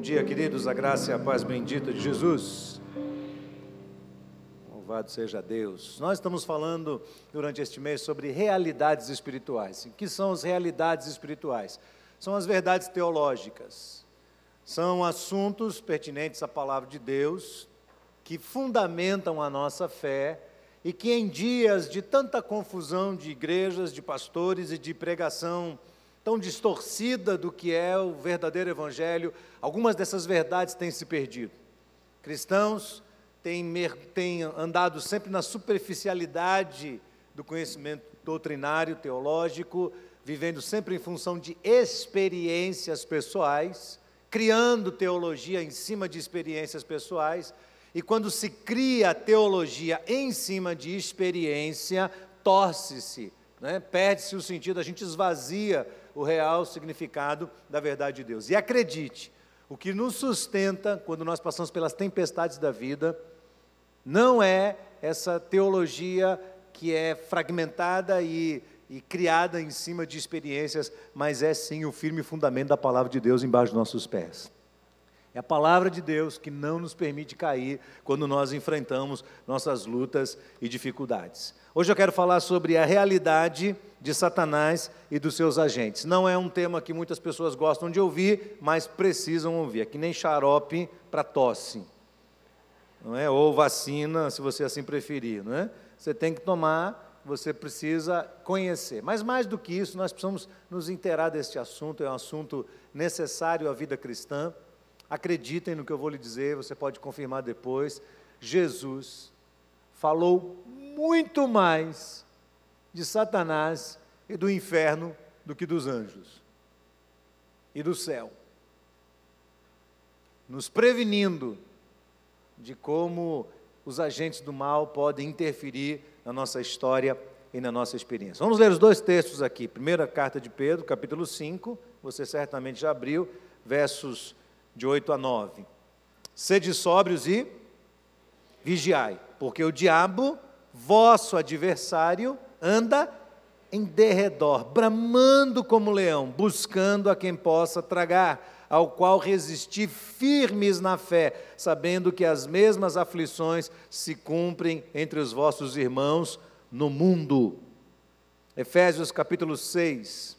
dia, queridos, a graça e a paz bendita de Jesus. Louvado seja Deus. Nós estamos falando durante este mês sobre realidades espirituais. O que são as realidades espirituais? São as verdades teológicas. São assuntos pertinentes à palavra de Deus, que fundamentam a nossa fé e que em dias de tanta confusão de igrejas, de pastores e de pregação tão distorcida do que é o verdadeiro evangelho, algumas dessas verdades têm se perdido. Cristãos têm andado sempre na superficialidade do conhecimento doutrinário, teológico, vivendo sempre em função de experiências pessoais, criando teologia em cima de experiências pessoais, e quando se cria teologia em cima de experiência, torce-se, né? Perde-se o sentido, a gente esvazia o real significado da verdade de Deus. E acredite, o que nos sustenta quando nós passamos pelas tempestades da vida, não é essa teologia que é fragmentada e criada em cima de experiências, mas é sim o firme fundamento da palavra de Deus embaixo dos nossos pés. É a palavra de Deus que não nos permite cair quando nós enfrentamos nossas lutas e dificuldades. Hoje eu quero falar sobre a realidade de Satanás e dos seus agentes. Não é um tema que muitas pessoas gostam de ouvir, mas precisam ouvir. É que nem xarope para tosse, não é? Ou vacina, se você assim preferir, não é? Você tem que tomar, você precisa conhecer. Mas mais do que isso, nós precisamos nos inteirar deste assunto, é um assunto necessário à vida cristã. Acreditem no que eu vou lhe dizer, você pode confirmar depois. Jesus falou muito mais de Satanás e do inferno do que dos anjos e do céu, nos prevenindo de como os agentes do mal podem interferir na nossa história e na nossa experiência. Vamos ler os dois textos aqui. Primeira carta de Pedro, capítulo 5, você certamente já abriu, versos de 8 a 9. Sede sóbrios e vigiai, porque o diabo, vosso adversário, anda em derredor, bramando como leão, buscando a quem possa tragar, ao qual resistir firmes na fé, sabendo que as mesmas aflições se cumprem entre os vossos irmãos no mundo. Efésios capítulo 6,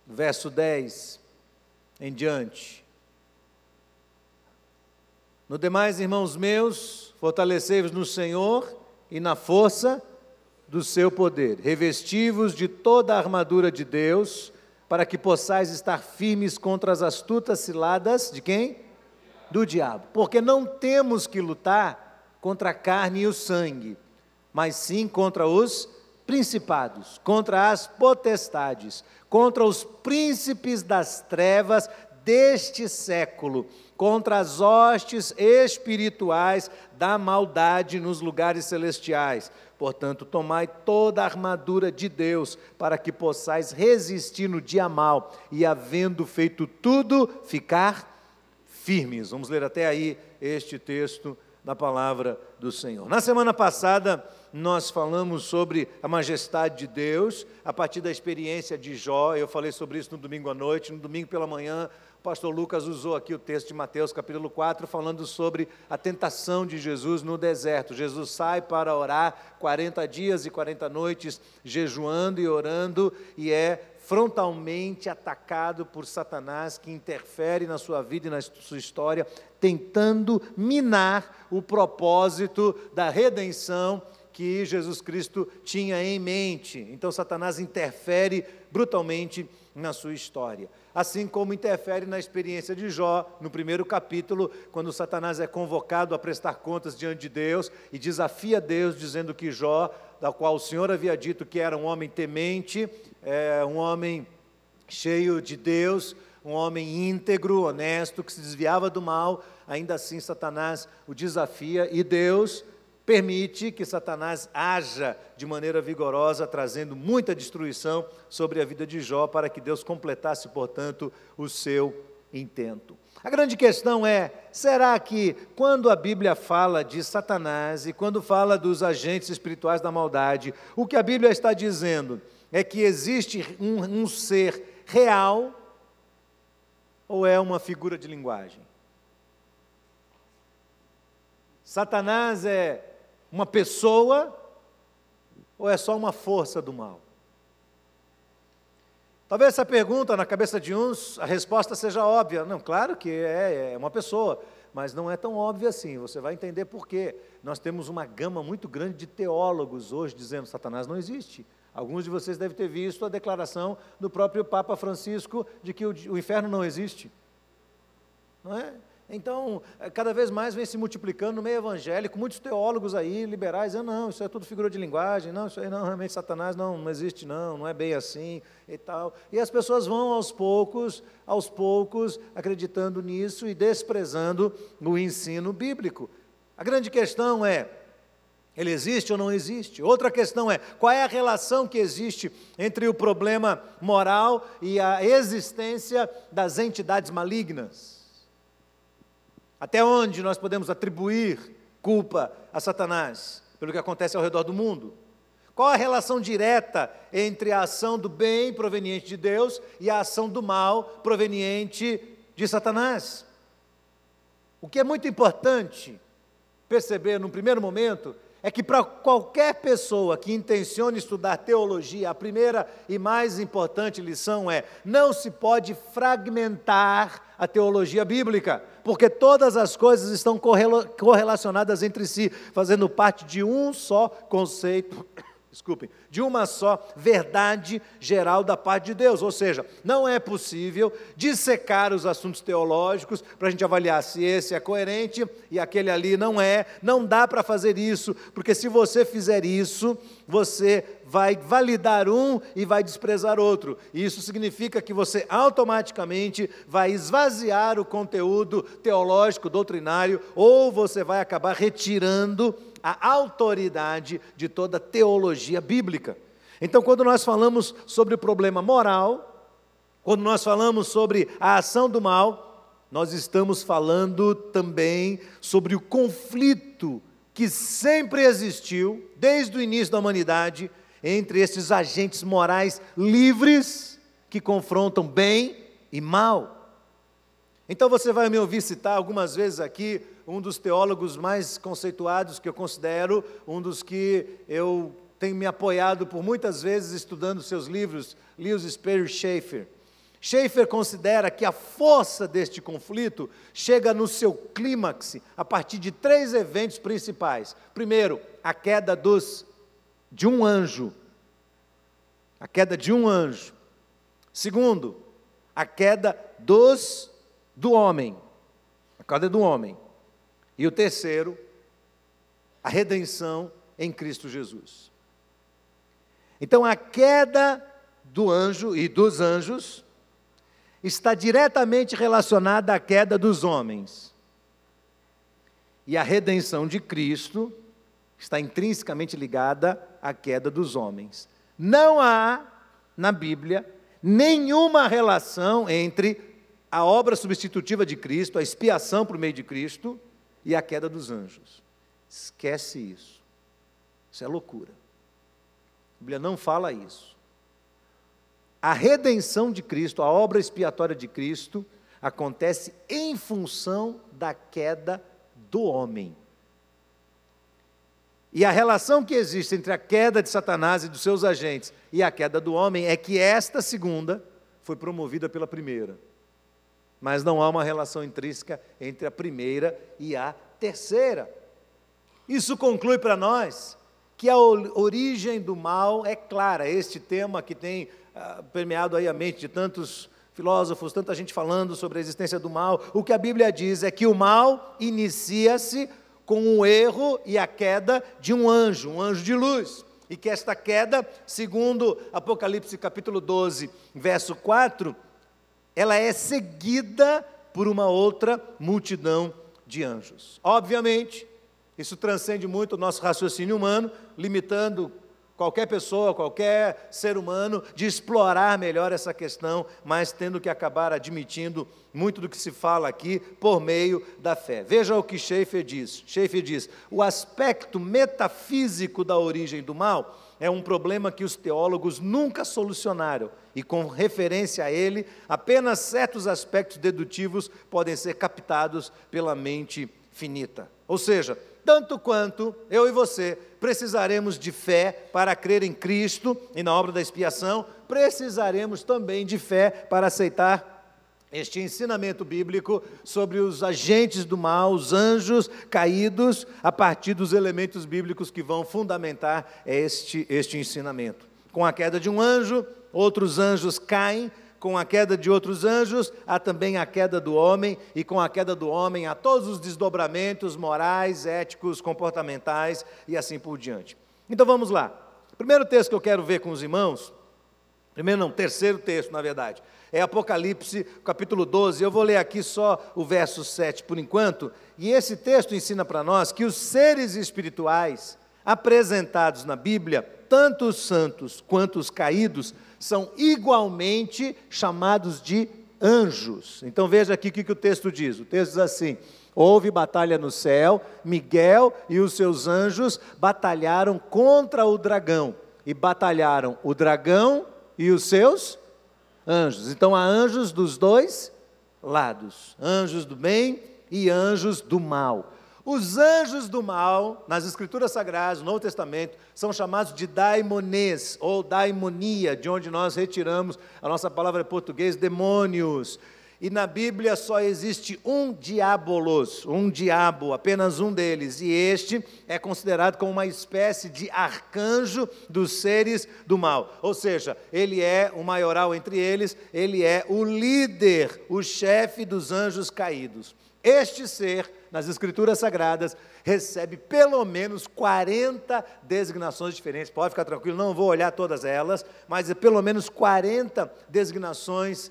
verso 10 em diante. No demais, irmãos meus, fortalecei-vos no Senhor e na força do seu poder. Revesti-vos de toda a armadura de Deus, para que possais estar firmes contra as astutas ciladas de quem? Do diabo. Porque não temos que lutar contra a carne e o sangue, mas sim contra os principados, contra as potestades, contra os príncipes das trevas deste século, contra as hostes espirituais da maldade nos lugares celestiais. Portanto, tomai toda a armadura de Deus, para que possais resistir no dia mau, e havendo feito tudo, ficar firmes. Vamos ler até aí este texto da palavra do Senhor. Na semana passada, nós falamos sobre a majestade de Deus, a partir da experiência de Jó. Eu falei sobre isso no domingo à noite. No domingo pela manhã, o pastor Lucas usou aqui o texto de Mateus capítulo 4, falando sobre a tentação de Jesus no deserto. Jesus sai para orar 40 dias e 40 noites, jejuando e orando, e é frontalmente atacado por Satanás, que interfere na sua vida e na sua história, tentando minar o propósito da redenção que Jesus Cristo tinha em mente. Então Satanás interfere brutalmente na sua história. Assim como interfere na experiência de Jó, no primeiro capítulo, quando Satanás é convocado a prestar contas diante de Deus e desafia Deus, dizendo que Jó, da qual o Senhor havia dito que era um homem temente, um homem cheio de Deus, um homem íntegro, honesto, que se desviava do mal, ainda assim Satanás o desafia e Deus permite que Satanás haja de maneira vigorosa, trazendo muita destruição sobre a vida de Jó, para que Deus completasse, portanto, o seu intento. A grande questão é, será que quando a Bíblia fala de Satanás e quando fala dos agentes espirituais da maldade, o que a Bíblia está dizendo é que existe um ser real ou é uma figura de linguagem? Satanás é uma pessoa ou é só uma força do mal? Talvez essa pergunta, na cabeça de uns, a resposta seja óbvia. Não, claro que é uma pessoa, mas não é tão óbvia assim. Você vai entender por quê. Nós temos uma gama muito grande de teólogos hoje dizendo que Satanás não existe. Alguns de vocês devem ter visto a declaração do próprio Papa Francisco de que o inferno não existe. Não é? Então, cada vez mais vem se multiplicando no meio evangélico, muitos teólogos aí, liberais, dizendo, não, isso é tudo figura de linguagem, não, isso aí não, realmente Satanás não existe não é bem assim e tal. E as pessoas vão aos poucos, acreditando nisso e desprezando o ensino bíblico. A grande questão é, ele existe ou não existe? Outra questão é, qual é a relação que existe entre o problema moral e a existência das entidades malignas? Até onde nós podemos atribuir culpa a Satanás pelo que acontece ao redor do mundo? Qual a relação direta entre a ação do bem proveniente de Deus e a ação do mal proveniente de Satanás? O que é muito importante perceber num primeiro momento é que para qualquer pessoa que intencione estudar teologia, a primeira e mais importante lição é: não se pode fragmentar a teologia bíblica, porque todas as coisas estão correlacionadas entre si, fazendo parte de um só conceito, de uma só verdade geral da parte de Deus. Ou seja, não é possível dissecar os assuntos teológicos para a gente avaliar se esse é coerente e aquele ali não é. Não dá para fazer isso, porque se você fizer isso, você vai validar um e vai desprezar outro. E isso significa que você automaticamente vai esvaziar o conteúdo teológico, doutrinário, ou você vai acabar retirando a autoridade de toda teologia bíblica. Então, quando nós falamos sobre o problema moral, quando nós falamos sobre a ação do mal, nós estamos falando também sobre o conflito que sempre existiu, desde o início da humanidade, entre esses agentes morais livres que confrontam bem e mal. Então você vai me ouvir citar algumas vezes aqui um dos teólogos mais conceituados que eu considero, um dos que eu tenho me apoiado por muitas vezes estudando seus livros, Lewis Sperry Chafer. Chafer considera que a força deste conflito chega no seu clímax a partir de 3 eventos principais. Primeiro, a queda de um anjo. A queda de um anjo. Segundo, a queda do homem. A queda do homem. E o terceiro, a redenção em Cristo Jesus. Então, a queda do anjo e dos anjos está diretamente relacionada à queda dos homens. E a redenção de Cristo está intrinsecamente ligada à queda dos homens. Não há, na Bíblia, nenhuma relação entre a obra substitutiva de Cristo, a expiação por meio de Cristo, e a queda dos anjos. Esquece isso. Isso é loucura. A Bíblia não fala isso. A redenção de Cristo, a obra expiatória de Cristo, acontece em função da queda do homem. E a relação que existe entre a queda de Satanás e dos seus agentes e a queda do homem é que esta segunda foi promovida pela primeira. Mas não há uma relação intrínseca entre a primeira e a terceira. Isso conclui para nós que a origem do mal é clara. Este tema que tem permeado aí a mente de tantos filósofos, tanta gente falando sobre a existência do mal. O que a Bíblia diz é que o mal inicia-se com o erro e a queda de um anjo de luz. E que esta queda, segundo Apocalipse capítulo 12, verso 4, ela é seguida por uma outra multidão de anjos. Obviamente, isso transcende muito o nosso raciocínio humano, limitando qualquer pessoa, qualquer ser humano, de explorar melhor essa questão, mas tendo que acabar admitindo muito do que se fala aqui por meio da fé. Veja o que Chafer diz. Chafer diz: o aspecto metafísico da origem do mal é um problema que os teólogos nunca solucionaram, e com referência a ele, apenas certos aspectos dedutivos podem ser captados pela mente finita. Ou seja, tanto quanto eu e você precisaremos de fé para crer em Cristo e na obra da expiação, precisaremos também de fé para aceitar este ensinamento bíblico sobre os agentes do mal, os anjos caídos, a partir dos elementos bíblicos que vão fundamentar este ensinamento. Com a queda de um anjo, outros anjos caem. Com a queda de outros anjos, há também a queda do homem, e com a queda do homem há todos os desdobramentos morais, éticos, comportamentais e assim por diante. Então vamos lá. O primeiro texto que eu quero ver com os irmãos, terceiro texto, na verdade, é Apocalipse, capítulo 12. Eu vou ler aqui só o verso 7 por enquanto, e esse texto ensina para nós que os seres espirituais apresentados na Bíblia, tanto os santos quanto os caídos, são igualmente chamados de anjos. Então veja aqui o que o texto diz. O texto diz assim: houve batalha no céu, Miguel e os seus anjos batalharam contra o dragão, e batalharam o dragão e os seus anjos. Então há anjos dos dois lados, anjos do bem e anjos do mal. Os anjos do mal, nas Escrituras Sagradas, no Novo Testamento, são chamados de daimones, ou daimonia, de onde nós retiramos a nossa palavra em português, demônios. E na Bíblia só existe um diabolos, um diabo, apenas um deles, e este é considerado como uma espécie de arcanjo dos seres do mal. Ou seja, ele é o maioral entre eles, ele é o líder, o chefe dos anjos caídos. Este ser, nas Escrituras Sagradas, recebe pelo menos 40 designações diferentes. Pode ficar tranquilo, não vou olhar todas elas, mas é pelo menos 40 designações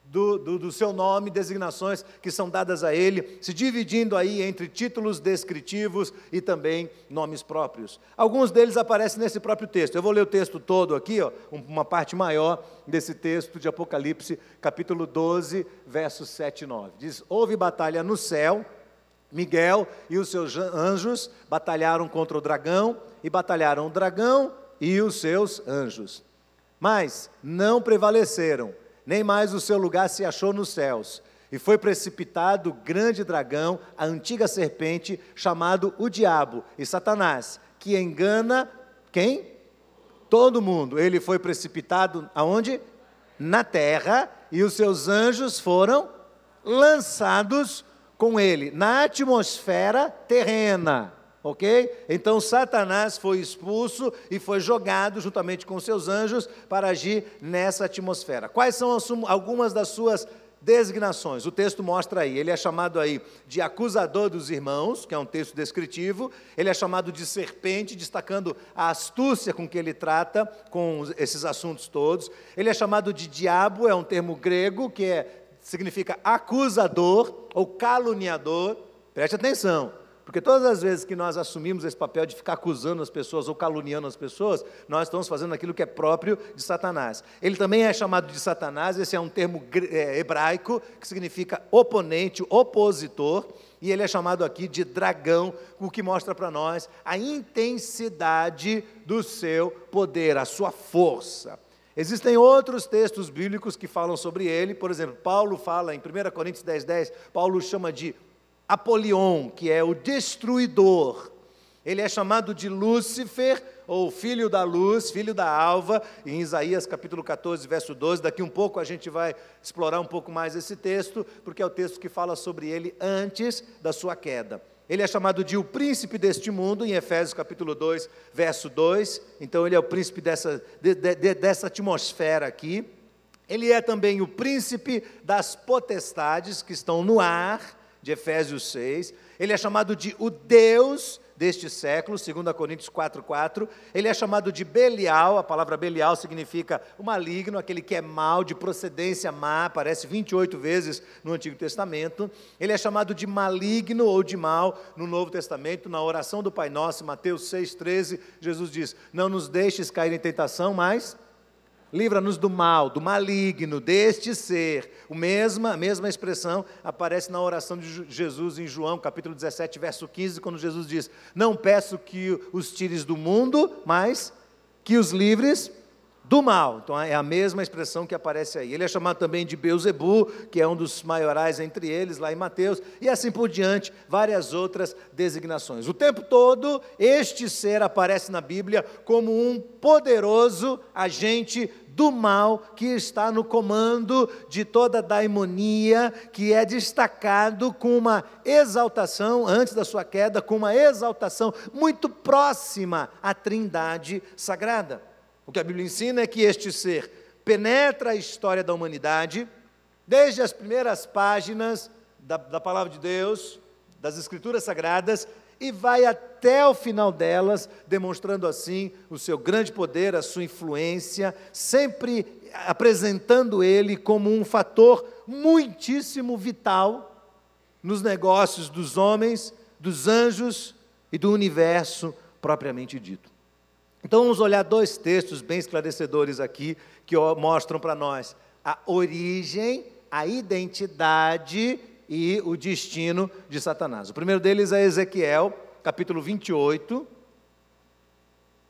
do seu nome, designações que são dadas a ele, se dividindo aí entre títulos descritivos e também nomes próprios. Alguns deles aparecem nesse próprio texto. Eu vou ler o texto todo aqui, uma parte maior desse texto de Apocalipse, capítulo 12, versos 7 e 9. Diz: houve batalha no céu, Miguel e os seus anjos batalharam contra o dragão, e batalharam o dragão e os seus anjos. Mas não prevaleceram, nem mais o seu lugar se achou nos céus. E foi precipitado o grande dragão, a antiga serpente, chamado o diabo e Satanás, que engana quem? Todo mundo. Ele foi precipitado aonde? Na terra, e os seus anjos foram lançados com ele, na atmosfera terrena. Ok? Então Satanás foi expulso e foi jogado juntamente com seus anjos para agir nessa atmosfera. Quais são algumas das suas designações? O texto mostra aí. Ele é chamado aí de acusador dos irmãos, que é um texto descritivo. Ele é chamado de serpente, destacando a astúcia com que ele trata com esses assuntos todos. Ele é chamado de diabo, é um termo grego que significa acusador ou caluniador. Preste atenção. Porque todas as vezes que nós assumimos esse papel de ficar acusando as pessoas ou caluniando as pessoas, nós estamos fazendo aquilo que é próprio de Satanás. Ele também é chamado de Satanás, esse é um termo hebraico, que significa oponente, opositor, e ele é chamado aqui de dragão, o que mostra para nós a intensidade do seu poder, a sua força. Existem outros textos bíblicos que falam sobre ele, por exemplo, Paulo fala em 1 Coríntios 10:10, Paulo chama de Apolion, que é o destruidor. Ele é chamado de Lúcifer, ou filho da luz, filho da alva, em Isaías capítulo 14, verso 12. Daqui um pouco a gente vai explorar um pouco mais esse texto, porque é o texto que fala sobre ele antes da sua queda. Ele é chamado de o príncipe deste mundo, em Efésios capítulo 2, verso 2. Então ele é o príncipe dessa atmosfera aqui. Ele é também o príncipe das potestades que estão no ar, de Efésios 6, ele é chamado de o Deus deste século, 2 Coríntios 4:4, ele é chamado de Belial, a palavra Belial significa o maligno, aquele que é mau, de procedência má, aparece 28 vezes no Antigo Testamento, ele é chamado de maligno ou de mal no Novo Testamento, na oração do Pai Nosso, Mateus 6:13, Jesus diz: não nos deixes cair em tentação, mas livra-nos do mal, do maligno, deste ser. A mesma expressão aparece na oração de Jesus em João, capítulo 17, verso 15, quando Jesus diz: não peço que os tires do mundo, mas que os livres do mal. Então é a mesma expressão que aparece aí. Ele é chamado também de Beuzebu, que é um dos maiorais entre eles, lá em Mateus, e assim por diante, várias outras designações. O tempo todo, este ser aparece na Bíblia como um poderoso agente do mal que está no comando de toda a daimonia, que é destacado com uma exaltação, antes da sua queda, com uma exaltação muito próxima à Trindade Sagrada. O que a Bíblia ensina é que este ser penetra a história da humanidade, desde as primeiras páginas da Palavra de Deus, das Escrituras Sagradas, e vai até o final delas, demonstrando assim o seu grande poder, a sua influência, sempre apresentando ele como um fator muitíssimo vital nos negócios dos homens, dos anjos e do universo propriamente dito. Então vamos olhar dois textos bem esclarecedores aqui, que mostram para nós a origem, a identidade e o destino de Satanás. O primeiro deles é Ezequiel, capítulo 28.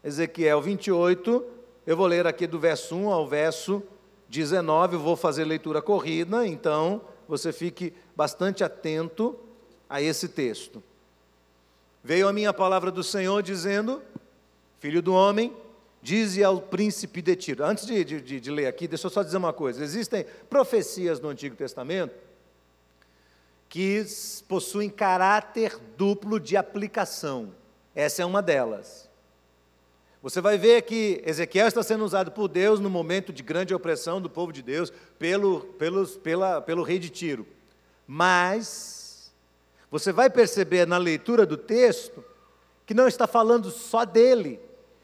Ezequiel 28, eu vou ler aqui do verso 1 ao verso 19, eu vou fazer leitura corrida, então você fique bastante atento a esse texto. Veio a minha palavra do Senhor dizendo: Filho do homem, dize ao príncipe de Tiro. Antes de ler aqui, deixa eu só dizer uma coisa. Existem profecias no Antigo Testamento que possuem caráter duplo de aplicação. Essa é uma delas. Você vai ver que Ezequiel está sendo usado por Deus no momento de grande opressão do povo de Deus pelo rei de Tiro. Mas você vai perceber na leitura do texto que não está falando só dele.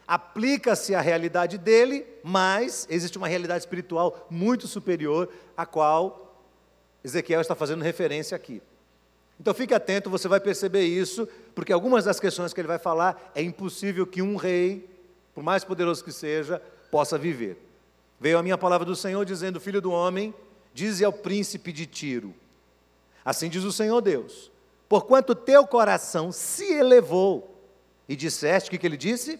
Aplica-se a realidade dele, mas existe uma realidade espiritual muito superior, a qual Ezequiel está fazendo referência aqui. Então fique atento, você vai perceber isso, porque algumas das questões que ele vai falar, é impossível que um rei, por mais poderoso que seja, possa viver. Veio a minha palavra do Senhor dizendo: Filho do homem, dize ao príncipe de Tiro, assim diz o Senhor Deus, porquanto teu coração se elevou, e disseste, o que ele disse?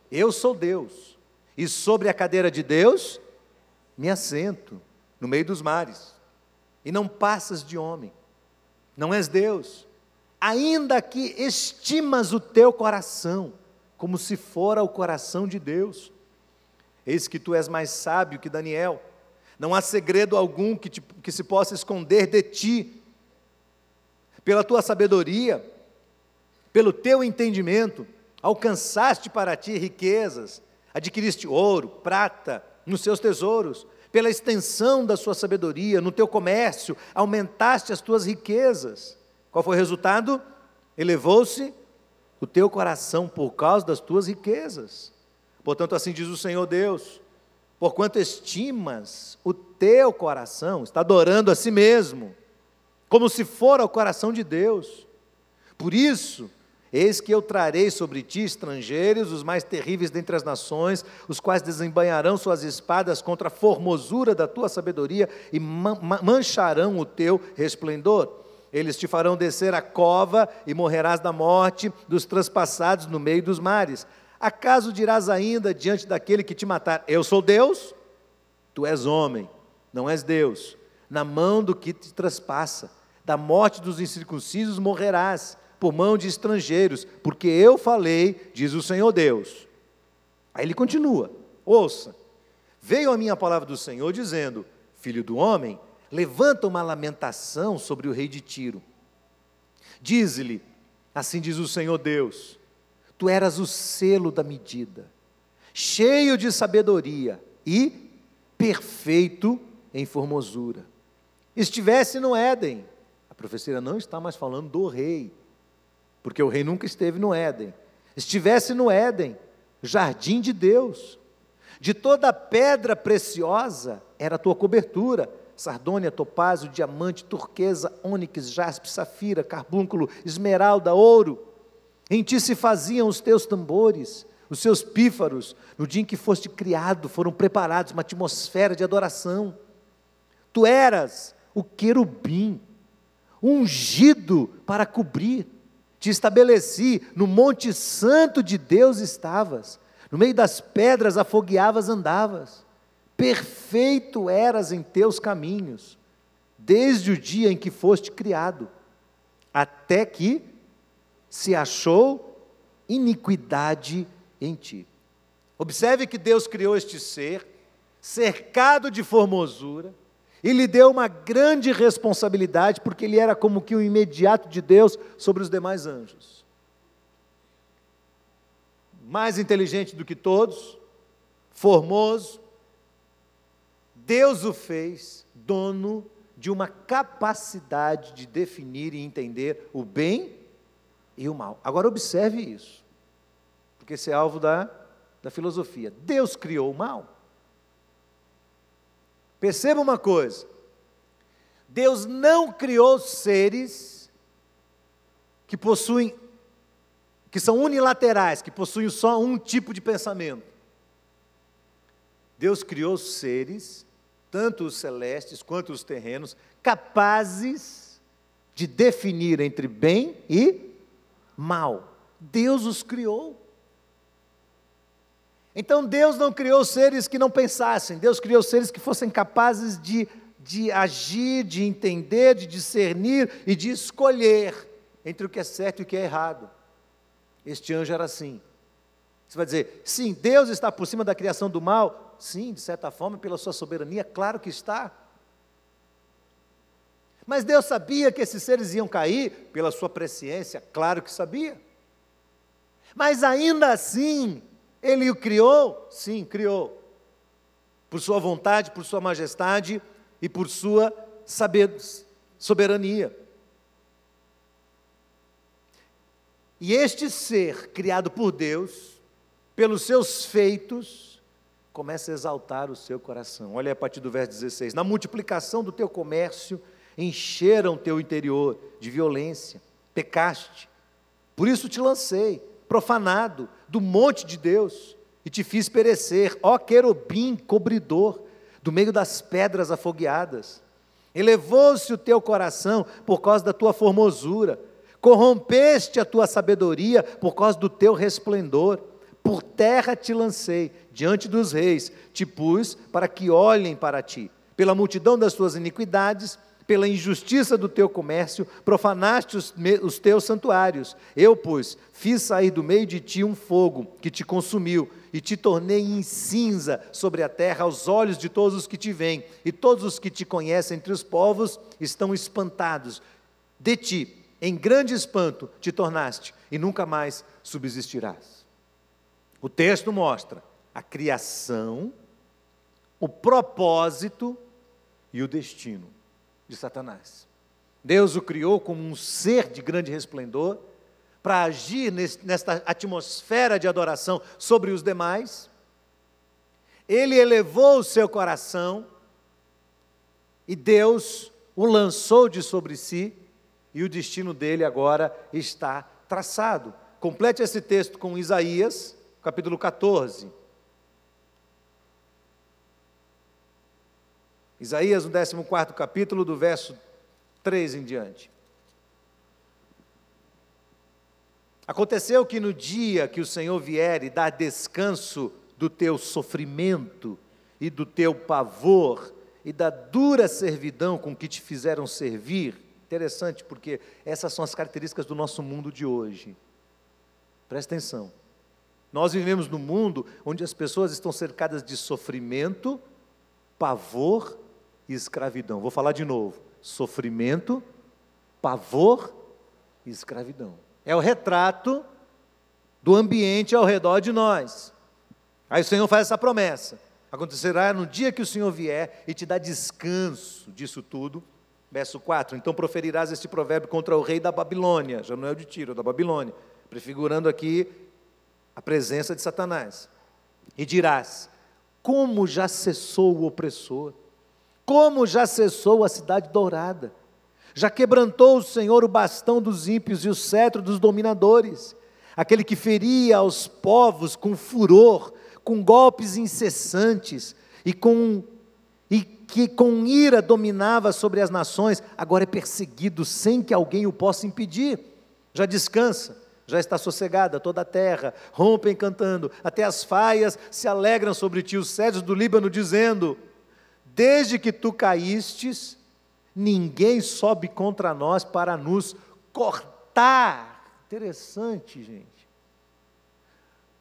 Eu sou Deus, e sobre a cadeira de Deus me assento, no meio dos mares, e não passas de homem, não és Deus, ainda que estimas o teu coração, como se fora o coração de Deus. Eis que tu és mais sábio que Daniel, não há segredo algum que se possa esconder de ti. Pela tua sabedoria, pelo teu entendimento, alcançaste para ti riquezas, adquiriste ouro, prata nos seus tesouros, pela extensão da sua sabedoria, no teu comércio, aumentaste as tuas riquezas. Qual foi o resultado? Elevou-se o teu coração por causa das tuas riquezas. Portanto, assim diz o Senhor Deus, porquanto estimas o teu coração, está adorando a si mesmo, como se fora o coração de Deus. Por isso, eis que eu trarei sobre ti estrangeiros, os mais terríveis dentre as nações, os quais desembainharão suas espadas contra a formosura da tua sabedoria e mancharão o teu resplendor. Eles te farão descer a cova e morrerás da morte dos transpassados no meio dos mares. Acaso dirás ainda diante daquele que te matar: eu sou Deus? Tu és homem, não és Deus. Na mão do que te traspassa, da morte dos incircuncisos morrerás, por mão de estrangeiros, porque eu falei, diz o Senhor Deus. Aí ele continua, ouça, veio a minha palavra do Senhor dizendo: Filho do homem, levanta uma lamentação sobre o rei de Tiro. Dize-lhe, assim diz o Senhor Deus, tu eras o selo da medida, cheio de sabedoria e perfeito em formosura. Estivesse no Éden. A profecia não está mais falando do rei, porque o rei nunca esteve no Éden. Estivesse no Éden, jardim de Deus, de toda pedra preciosa era a tua cobertura, sardônia, topázio, diamante, turquesa, ônix, jaspe, safira, carbúnculo, esmeralda, ouro. Em ti se faziam os teus tambores, os seus pífaros, no dia em que foste criado, foram preparados uma atmosfera de adoração. Tu eras o querubim, ungido para cobrir. Te estabeleci, no monte santo de Deus estavas, No meio das pedras afogueavas andavas. Perfeito eras em teus caminhos, desde o dia em que foste criado, até que se achou iniquidade em ti. Observe que Deus criou este ser, cercado de formosura, e lhe deu uma grande responsabilidade, porque ele era como que o imediato de Deus sobre os demais anjos. Mais inteligente do que todos, formoso, Deus o fez dono de uma capacidade de definir e entender o bem e o mal. Agora observe isso, porque esse é alvo da filosofia. Deus criou o mal. Perceba uma coisa, Deus não criou seres que são unilaterais, que possuem só um tipo de pensamento. Deus criou seres, tanto os celestes quanto os terrenos, capazes de definir entre bem e mal. Deus os criou. Então Deus não criou seres que não pensassem, Deus criou seres que fossem capazes de agir, de entender, de discernir e de escolher entre o que é certo e o que é errado. Este anjo era assim. Você vai dizer, sim, Deus está por cima da criação do mal? Sim, de certa forma, pela sua soberania, claro que está. Mas Deus sabia que esses seres iam cair pela sua presciência? Claro que sabia. Mas ainda assim, Ele o criou? Sim, criou. Por sua vontade, por sua majestade e por sua soberania. E este ser, criado por Deus, pelos seus feitos, começa a exaltar o seu coração. Olha aí a partir do verso 16. Na multiplicação do teu comércio, encheram teu interior de violência, pecaste. Por isso te lancei, profanado, do monte de Deus, e te fiz perecer, ó querubim cobridor, do meio das pedras afogueadas. Elevou-se o teu coração por causa da tua formosura, corrompeste a tua sabedoria por causa do teu resplendor. Por terra te lancei, diante dos reis, te pus para que olhem para ti. Pela multidão das tuas iniquidades, pela injustiça do teu comércio, profanaste os teus santuários. Eu, pois, fiz sair do meio de ti um fogo que te consumiu, e te tornei em cinza sobre a terra aos olhos de todos os que te veem, e todos os que te conhecem entre os povos estão espantados. De ti, em grande espanto, te tornaste, e nunca mais subsistirás. O texto mostra a criação, o propósito e o destino de Satanás. Deus o criou como um ser de grande resplendor, para agir nesta atmosfera de adoração sobre os demais. Ele elevou o seu coração, e Deus o lançou de sobre si, e o destino dele agora está traçado. Complete esse texto com Isaías, capítulo 14. Isaías, no 14º capítulo, do verso 3 em diante. Aconteceu que no dia que o Senhor vier e dar descanso do teu sofrimento e do teu pavor e da dura servidão com que te fizeram servir, interessante porque essas são as características do nosso mundo de hoje. Presta atenção. Nós vivemos num mundo onde as pessoas estão cercadas de sofrimento, pavor e escravidão. Vou falar de novo. Sofrimento, pavor e escravidão. É o retrato do ambiente ao redor de nós. Aí o Senhor faz essa promessa. Acontecerá no dia que o Senhor vier e te dá descanso disso tudo. Verso 4. Então proferirás este provérbio contra o rei da Babilônia. Já não é o de Tiro, é da Babilônia. Prefigurando aqui a presença de Satanás. E dirás: como já cessou o opressor, como já cessou a cidade dourada, já quebrantou o Senhor o bastão dos ímpios e o cetro dos dominadores, aquele que feria aos povos com furor, com golpes incessantes, e que com ira dominava sobre as nações, agora é perseguido sem que alguém o possa impedir. Já descansa, já está sossegada toda a terra, rompem cantando, até as faias se alegram sobre ti, os cedros do Líbano, dizendo: desde que tu caístes, ninguém sobe contra nós para nos cortar. Interessante, gente.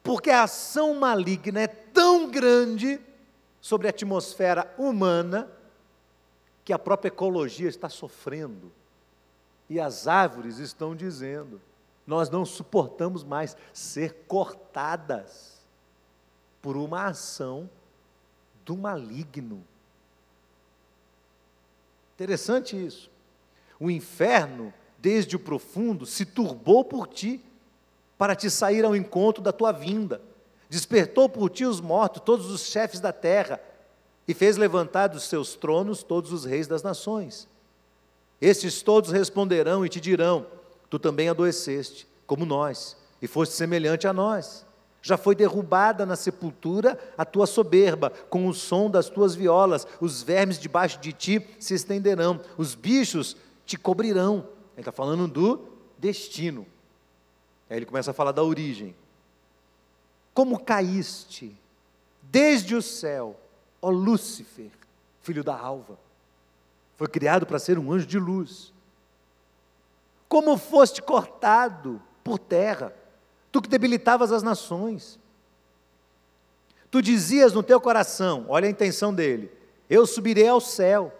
Porque a ação maligna é tão grande sobre a atmosfera humana, que a própria ecologia está sofrendo. E as árvores estão dizendo: nós não suportamos mais ser cortadas por uma ação do maligno. Interessante isso. O inferno, desde o profundo, se turbou por ti, para te sair ao encontro da tua vinda. Despertou por ti os mortos, todos os chefes da terra, e fez levantar dos seus tronos todos os reis das nações. Estes todos responderão e te dirão: tu também adoeceste, como nós, e foste semelhante a nós. Já foi derrubada na sepultura a tua soberba, com o som das tuas violas, os vermes debaixo de ti se estenderão, os bichos te cobrirão. Ele está falando do destino. Aí ele começa a falar da origem. Como caíste desde o céu, ó Lúcifer, filho da alva. Foi criado para ser um anjo de luz. Como foste cortado por terra, tu que debilitavas as nações. Tu dizias no teu coração, olha a intenção dele: eu subirei ao céu,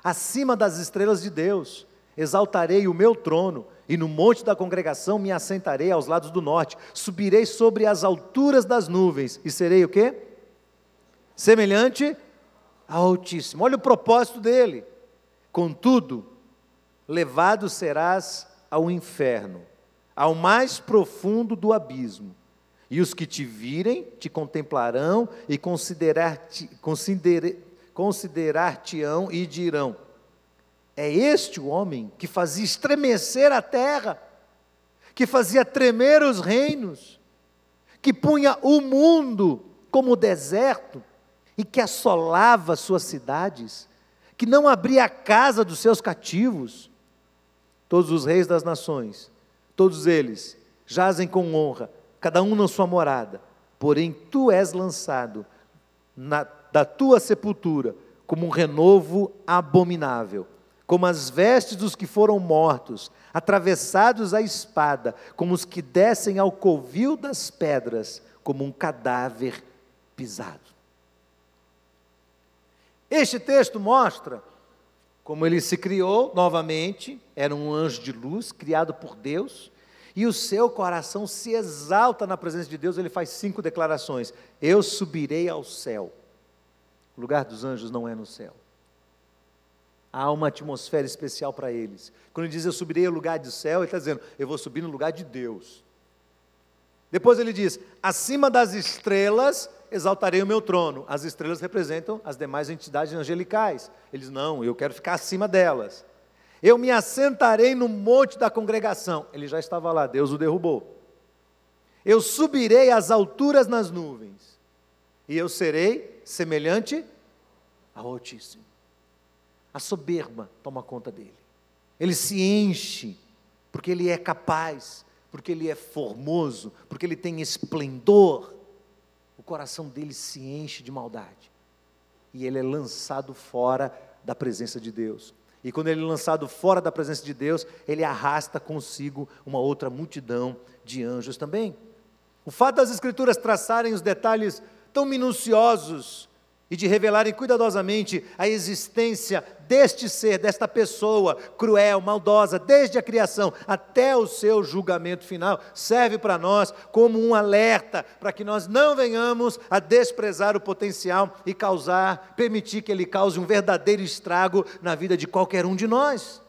acima das estrelas de Deus, exaltarei o meu trono, e no monte da congregação me assentarei aos lados do norte, subirei sobre as alturas das nuvens, e serei o quê? Semelhante ao Altíssimo. Olha o propósito dele. Contudo, levado serás ao inferno, ao mais profundo do abismo, e os que te virem te contemplarão e considerar-te-ão e dirão: é este o homem que fazia estremecer a terra, que fazia tremer os reinos, que punha o mundo como deserto e que assolava suas cidades, que não abria a casa dos seus cativos. Todos os reis das nações, todos eles jazem com honra, cada um na sua morada, porém tu és lançado da tua sepultura como um renovo abominável, como as vestes dos que foram mortos, atravessados à espada, como os que descem ao covil das pedras, como um cadáver pisado. Este texto mostra como ele se criou novamente, era um anjo de luz, criado por Deus, e o seu coração se exalta na presença de Deus. Ele faz 5 declarações: eu subirei ao céu. O lugar dos anjos não é no céu. Há uma atmosfera especial para eles. Quando ele diz eu subirei ao lugar do céu, ele está dizendo: eu vou subir no lugar de Deus. Depois ele diz: acima das estrelas exaltarei o meu trono. As estrelas representam as demais entidades angelicais. Eles: não, eu quero ficar acima delas. Eu me assentarei no monte da congregação. Ele já estava lá, Deus o derrubou. Eu subirei às alturas nas nuvens, e eu serei semelhante ao Altíssimo. A soberba toma conta dele. Ele se enche, porque ele é capaz, porque ele é formoso, porque ele tem esplendor. O coração dele se enche de maldade, e ele é lançado fora da presença de Deus. E quando ele é lançado fora da presença de Deus, ele arrasta consigo uma outra multidão de anjos também. O fato das Escrituras traçarem os detalhes tão minuciosos e de revelarem cuidadosamente a existência deste ser, desta pessoa cruel, maldosa, desde a criação até o seu julgamento final, serve para nós como um alerta, para que nós não venhamos a desprezar o potencial e permitir que ele cause um verdadeiro estrago na vida de qualquer um de nós.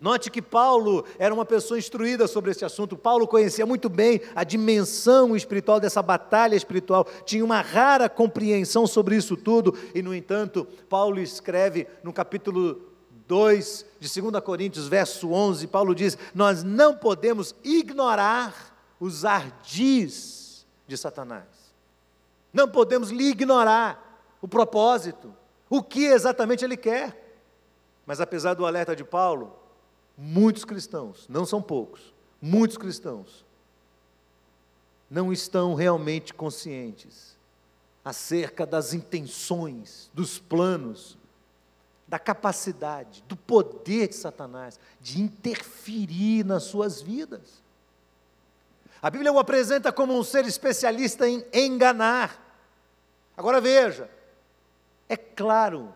Note que Paulo era uma pessoa instruída sobre esse assunto. Paulo conhecia muito bem a dimensão espiritual dessa batalha espiritual, tinha uma rara compreensão sobre isso tudo, e no entanto, Paulo escreve no capítulo 2 de 2 Coríntios, verso 11, Paulo diz: nós não podemos ignorar os ardis de Satanás, não podemos lhe ignorar o propósito, o que exatamente ele quer. Mas apesar do alerta de Paulo, muitos cristãos, não são poucos, muitos cristãos não estão realmente conscientes acerca das intenções, dos planos, da capacidade, do poder de Satanás de interferir nas suas vidas. A Bíblia o apresenta como um ser especialista em enganar. Agora veja, é claro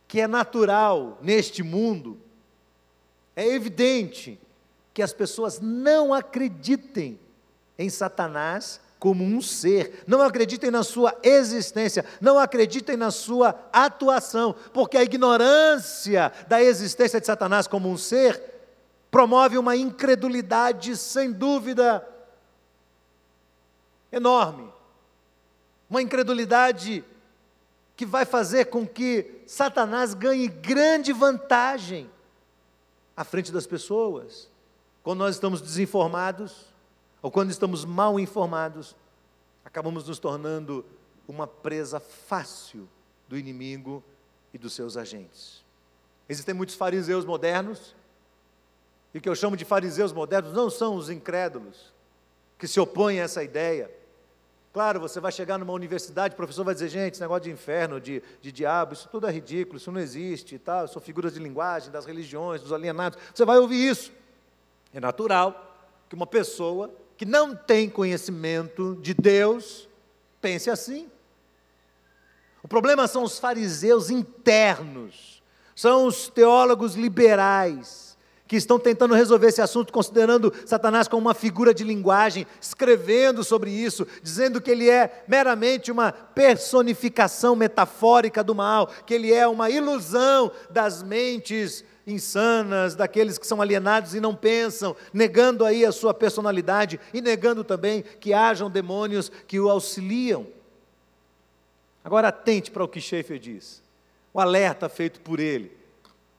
que é natural neste mundo, é evidente que as pessoas não acreditem em Satanás como um ser, não acreditem na sua existência, não acreditem na sua atuação, porque a ignorância da existência de Satanás como um ser promove uma incredulidade sem dúvida enorme, uma incredulidade que vai fazer com que Satanás ganhe grande vantagem à frente das pessoas. Quando nós estamos desinformados, ou quando estamos mal informados, acabamos nos tornando uma presa fácil do inimigo e dos seus agentes. Existem muitos fariseus modernos, e o que eu chamo de fariseus modernos não são os incrédulos, que se opõem a essa ideia. Claro, você vai chegar numa universidade, o professor vai dizer, gente, esse negócio de inferno, de diabo, isso tudo é ridículo, isso não existe e tal, são figuras de linguagem das religiões, dos alienados. Você vai ouvir isso. É natural que uma pessoa que não tem conhecimento de Deus pense assim. O problema são os fariseus internos, são os teólogos liberais, que estão tentando resolver esse assunto, considerando Satanás como uma figura de linguagem, escrevendo sobre isso, dizendo que ele é meramente uma personificação metafórica do mal, que ele é uma ilusão das mentes insanas, daqueles que são alienados e não pensam, negando aí a sua personalidade e negando também que hajam demônios que o auxiliam. Agora atente para o que Schaeffer diz, o alerta feito por ele.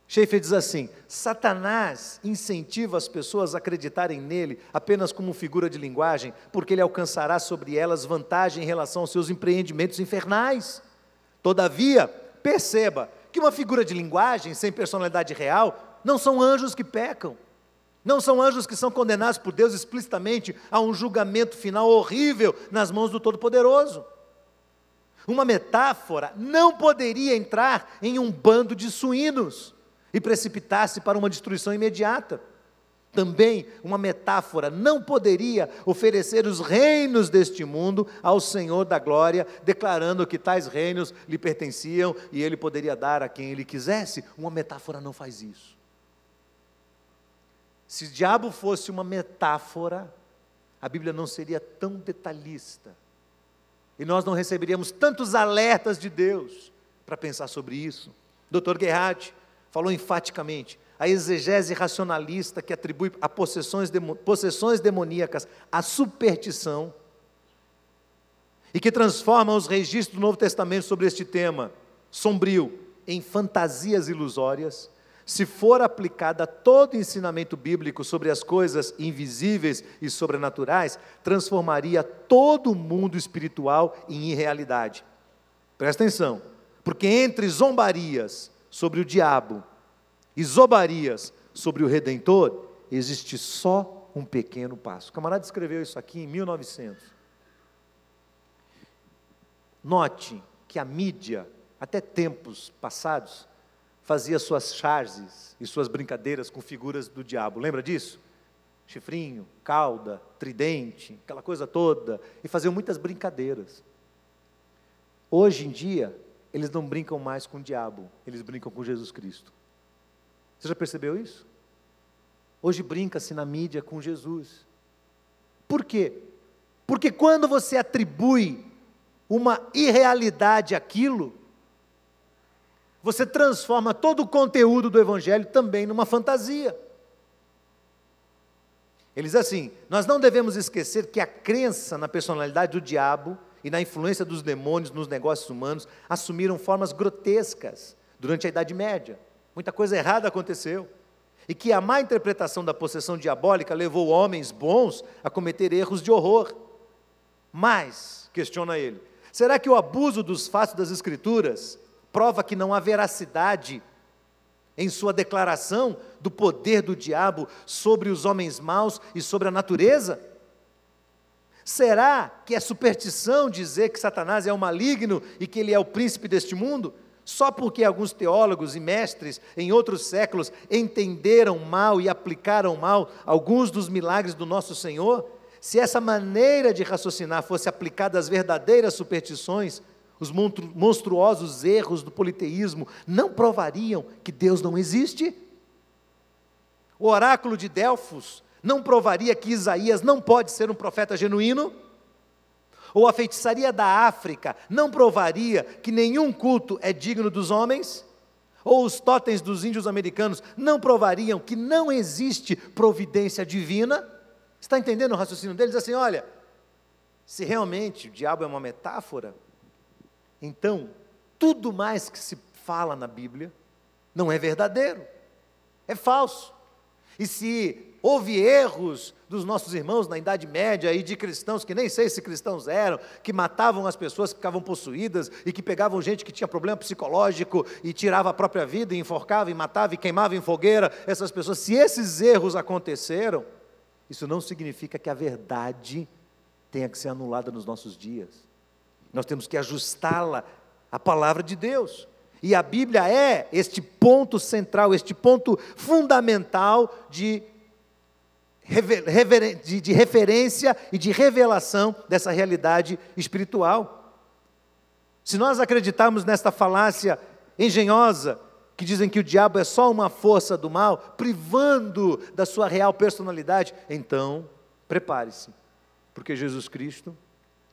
Schaeffer diz assim, Satanás incentiva as pessoas a acreditarem nele apenas como figura de linguagem, porque ele alcançará sobre elas vantagem em relação aos seus empreendimentos infernais. Todavia, perceba que uma figura de linguagem sem personalidade real não são anjos que pecam, não são anjos que são condenados por Deus explicitamente a um julgamento final horrível nas mãos do Todo-Poderoso. Uma metáfora não poderia entrar em um bando de suínos e precipitar-se para uma destruição imediata. Também uma metáfora não poderia oferecer os reinos deste mundo ao Senhor da glória, declarando que tais reinos lhe pertenciam e ele poderia dar a quem ele quisesse. Uma metáfora não faz isso. Se o diabo fosse uma metáfora, a Bíblia não seria tão detalhista, e nós não receberíamos tantos alertas de Deus para pensar sobre isso. Dr. Gerhard falou enfaticamente, a exegese racionalista que atribui a possessões demoníacas a superstição e que transforma os registros do Novo Testamento sobre este tema sombrio em fantasias ilusórias, se for aplicada a todo ensinamento bíblico sobre as coisas invisíveis e sobrenaturais, transformaria todo o mundo espiritual em irrealidade. Presta atenção, porque entre zombarias sobre o diabo e zombarias sobre o Redentor, existe só um pequeno passo. O camarada escreveu isso aqui em 1900. Note que a mídia, até tempos passados, fazia suas charges e suas brincadeiras com figuras do diabo. Lembra disso? Chifrinho, cauda, tridente, aquela coisa toda, e faziam muitas brincadeiras. Hoje em dia, eles não brincam mais com o diabo, eles brincam com Jesus Cristo. Você já percebeu isso? Hoje brinca-se na mídia com Jesus. Por quê? Porque quando você atribui uma irrealidade àquilo, você transforma todo o conteúdo do Evangelho também numa fantasia. Ele diz assim, nós não devemos esquecer que a crença na personalidade do diabo e na influência dos demônios nos negócios humanos assumiram formas grotescas durante a Idade Média. Muita coisa errada aconteceu. E que a má interpretação da possessão diabólica levou homens bons a cometer erros de horror. Mas, questiona ele, será que o abuso dos fatos das Escrituras prova que não há veracidade em sua declaração do poder do diabo sobre os homens maus e sobre a natureza? Será que é superstição dizer que Satanás é o maligno e que ele é o príncipe deste mundo? Só porque alguns teólogos e mestres em outros séculos entenderam mal e aplicaram mal alguns dos milagres do nosso Senhor? Se essa maneira de raciocinar fosse aplicada às verdadeiras superstições, os monstruosos erros do politeísmo não provariam que Deus não existe? O oráculo de Delfos não provaria que Isaías não pode ser um profeta genuíno? Ou a feitiçaria da África não provaria que nenhum culto é digno dos homens? Ou os totens dos índios americanos não provariam que não existe providência divina? Está entendendo o raciocínio deles? Assim, olha, se realmente o diabo é uma metáfora, então tudo mais que se fala na Bíblia não é verdadeiro, é falso. E se houve erros dos nossos irmãos na Idade Média e de cristãos que nem sei se cristãos eram, que matavam as pessoas que ficavam possuídas e que pegavam gente que tinha problema psicológico e tirava a própria vida, e enforcava, e matava, e queimava em fogueira essas pessoas, se esses erros aconteceram, isso não significa que a verdade tenha que ser anulada nos nossos dias. Nós temos que ajustá-la à palavra de Deus. E a Bíblia é este ponto central, este ponto fundamental de referência e de revelação dessa realidade espiritual. Se nós acreditarmos nesta falácia engenhosa, que dizem que o diabo é só uma força do mal, privando da sua real personalidade, então, prepare-se, porque Jesus Cristo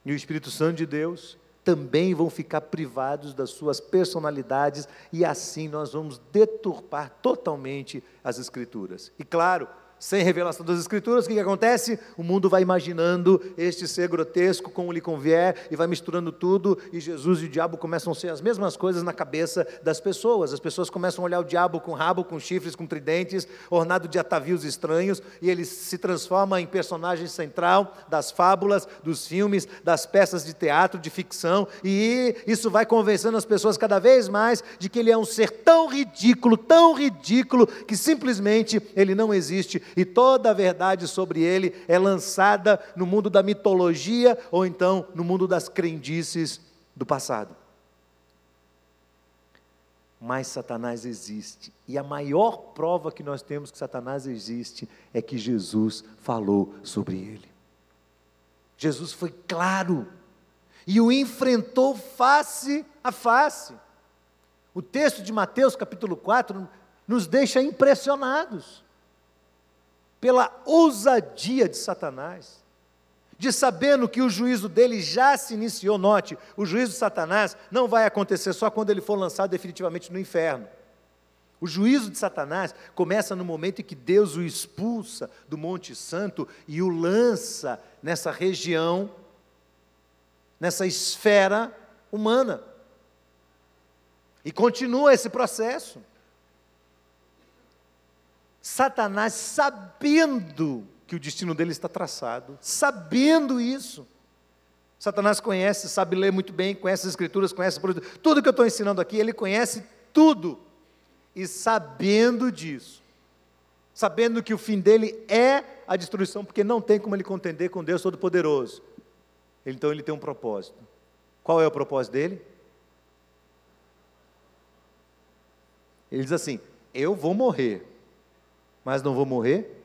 e o Espírito Santo de Deus também vão ficar privados das suas personalidades, e assim nós vamos deturpar totalmente as Escrituras. E claro, sem revelação das Escrituras, o que acontece? O mundo vai imaginando este ser grotesco como lhe convier, e vai misturando tudo, e Jesus e o diabo começam a ser as mesmas coisas na cabeça das pessoas. As pessoas começam a olhar o diabo com rabo, com chifres, com tridentes, ornado de atavios estranhos, e ele se transforma em personagem central das fábulas, dos filmes, das peças de teatro, de ficção, e isso vai convencendo as pessoas cada vez mais de que ele é um ser tão ridículo, que simplesmente ele não existe, e toda a verdade sobre ele é lançada no mundo da mitologia, ou então no mundo das crendices do passado. Mas Satanás existe, e a maior prova que nós temos que Satanás existe é que Jesus falou sobre ele. Jesus foi claro e o enfrentou face a face. O texto de Mateus capítulo 4 nos deixa impressionados pela ousadia de Satanás, de sabendo que o juízo dele já se iniciou. Note, o juízo de Satanás não vai acontecer só quando ele for lançado definitivamente no inferno. O juízo de Satanás começa no momento em que Deus o expulsa do Monte Santo e o lança nessa região, nessa esfera humana. E continua esse processo. Satanás, sabendo que o destino dele está traçado, sabendo isso, Satanás conhece, sabe ler muito bem, conhece as Escrituras, conhece tudo que eu estou ensinando aqui, ele conhece tudo, e sabendo disso, sabendo que o fim dele é a destruição, porque não tem como ele contender com Deus Todo-Poderoso, então ele tem um propósito. Qual é o propósito dele? Ele diz assim: eu vou morrer, mas não vou morrer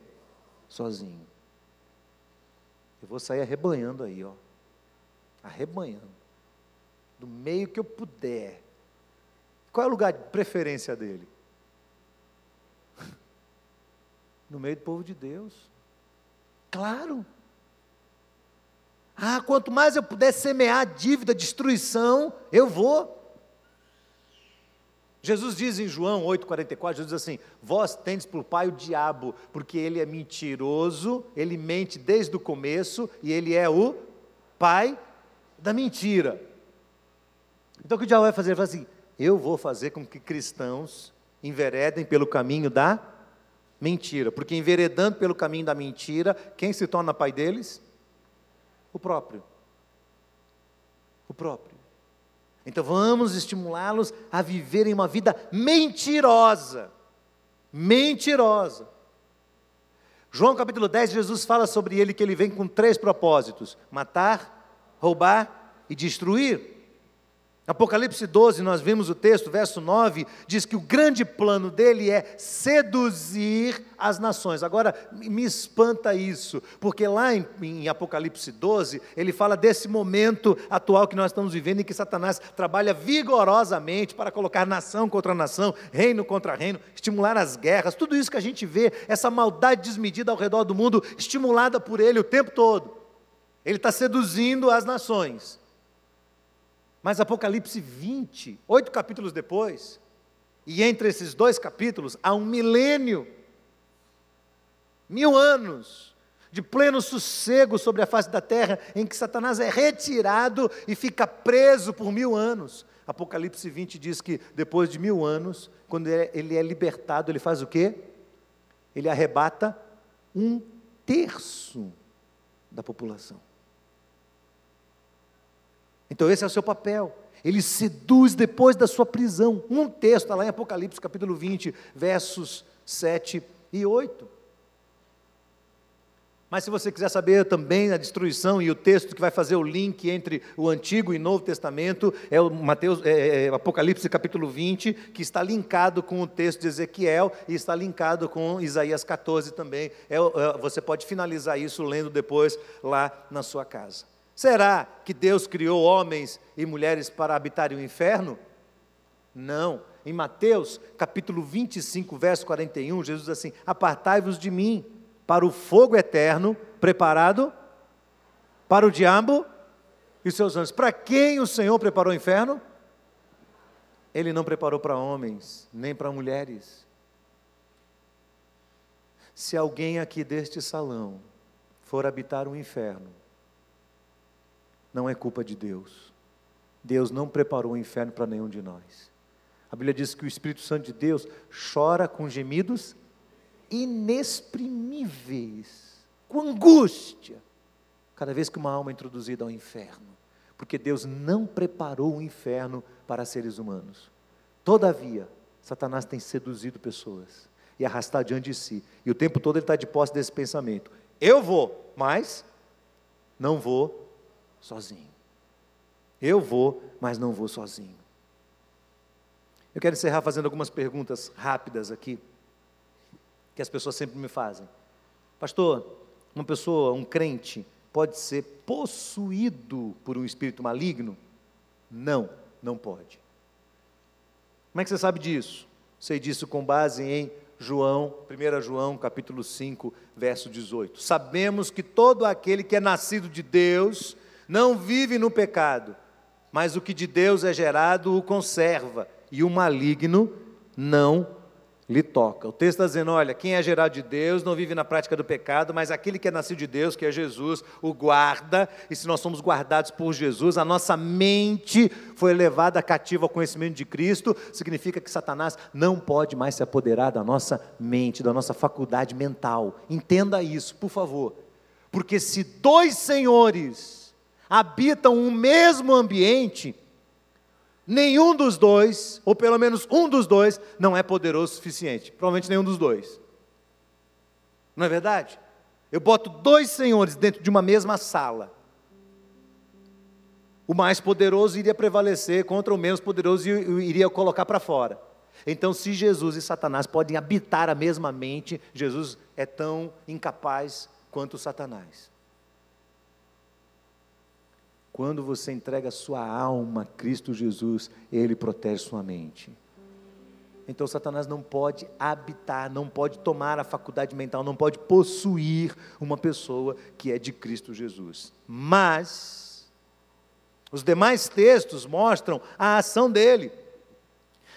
sozinho. Eu vou sair arrebanhando aí, ó. Arrebanhando. Do meio que eu puder. Qual é o lugar de preferência dele? No meio do povo de Deus. Claro. Quanto mais eu puder semear dívida, destruição, eu vou. Jesus diz em João 8,44, Jesus diz assim: vós tendes por pai o diabo, porque ele é mentiroso, ele mente desde o começo, e ele é o pai da mentira. Então o que o diabo vai fazer? Ele fala assim: eu vou fazer com que cristãos enveredem pelo caminho da mentira, porque enveredando pelo caminho da mentira, quem se torna pai deles? O próprio. O próprio. Então vamos estimulá-los a viverem uma vida mentirosa, mentirosa. João capítulo 10, Jesus fala sobre ele que ele vem com 3 propósitos: matar, roubar e destruir. Apocalipse 12, nós vimos o texto, verso 9, diz que o grande plano dele é seduzir as nações. Agora, me espanta isso, porque lá em Apocalipse 12, ele fala desse momento atual que nós estamos vivendo, em que Satanás trabalha vigorosamente para colocar nação contra nação, reino contra reino, estimular as guerras, tudo isso que a gente vê, essa maldade desmedida ao redor do mundo, estimulada por ele o tempo todo. Ele está seduzindo as nações. Mas Apocalipse 20, 8 capítulos depois, e entre esses 2 capítulos, há 1 milênio, 1000 anos, de pleno sossego sobre a face da terra, em que Satanás é retirado e fica preso por 1000 anos. Apocalipse 20 diz que depois de 1000 anos, quando ele é libertado, ele faz o quê? Ele arrebata 1/3 da população. Então esse é o seu papel, ele seduz depois da sua prisão. Um texto está lá em Apocalipse capítulo 20, versos 7 e 8. Mas se você quiser saber também a destruição e o texto que vai fazer o link entre o Antigo e Novo Testamento, é o Apocalipse capítulo 20, que está linkado com o texto de Ezequiel e está linkado com Isaías 14 também. Você pode finalizar isso lendo depois lá na sua casa. Será que Deus criou homens e mulheres para habitarem o inferno? Não. Em Mateus, capítulo 25, verso 41, Jesus diz assim: apartai-vos de mim para o fogo eterno, preparado para o diabo e seus anjos. Para quem o Senhor preparou o inferno? Ele não preparou para homens, nem para mulheres. Se alguém aqui deste salão for habitar o inferno, não é culpa de Deus. Deus não preparou o inferno para nenhum de nós. A Bíblia diz que o Espírito Santo de Deus chora com gemidos inexprimíveis, com angústia, cada vez que uma alma é introduzida ao inferno, porque Deus não preparou o inferno para seres humanos. Todavia, Satanás tem seduzido pessoas e arrastado diante de si, e o tempo todo ele está de posse desse pensamento: eu vou, mas não vou sozinho. Eu vou, mas não vou sozinho. Eu quero encerrar fazendo algumas perguntas rápidas aqui, que as pessoas sempre me fazem. Pastor, uma pessoa, um crente, pode ser possuído por um espírito maligno? Não, não pode. Como é que você sabe disso? Sei disso com base em 1 João capítulo 5, verso 18. Sabemos que todo aquele que é nascido de Deus não vive no pecado, mas o que de Deus é gerado o conserva, e o maligno não lhe toca. O texto está dizendo: olha, quem é gerado de Deus não vive na prática do pecado, mas aquele que é nascido de Deus, que é Jesus, o guarda. E se nós somos guardados por Jesus, a nossa mente foi levada cativa ao conhecimento de Cristo, significa que Satanás não pode mais se apoderar da nossa mente, da nossa faculdade mental. Entenda isso, por favor, porque se 2 senhores habitam o mesmo ambiente, nenhum dos 2, ou pelo menos um dos 2, não é poderoso o suficiente. Provavelmente nenhum dos 2. Não é verdade? Eu boto 2 senhores dentro de uma mesma sala. O mais poderoso iria prevalecer contra o menos poderoso e iria colocar para fora. Então, se Jesus e Satanás podem habitar a mesma mente, Jesus é tão incapaz quanto Satanás. Quando você entrega a sua alma a Cristo Jesus, Ele protege sua mente. Então Satanás não pode habitar, não pode tomar a faculdade mental, não pode possuir uma pessoa que é de Cristo Jesus. Mas os demais textos mostram a ação dele.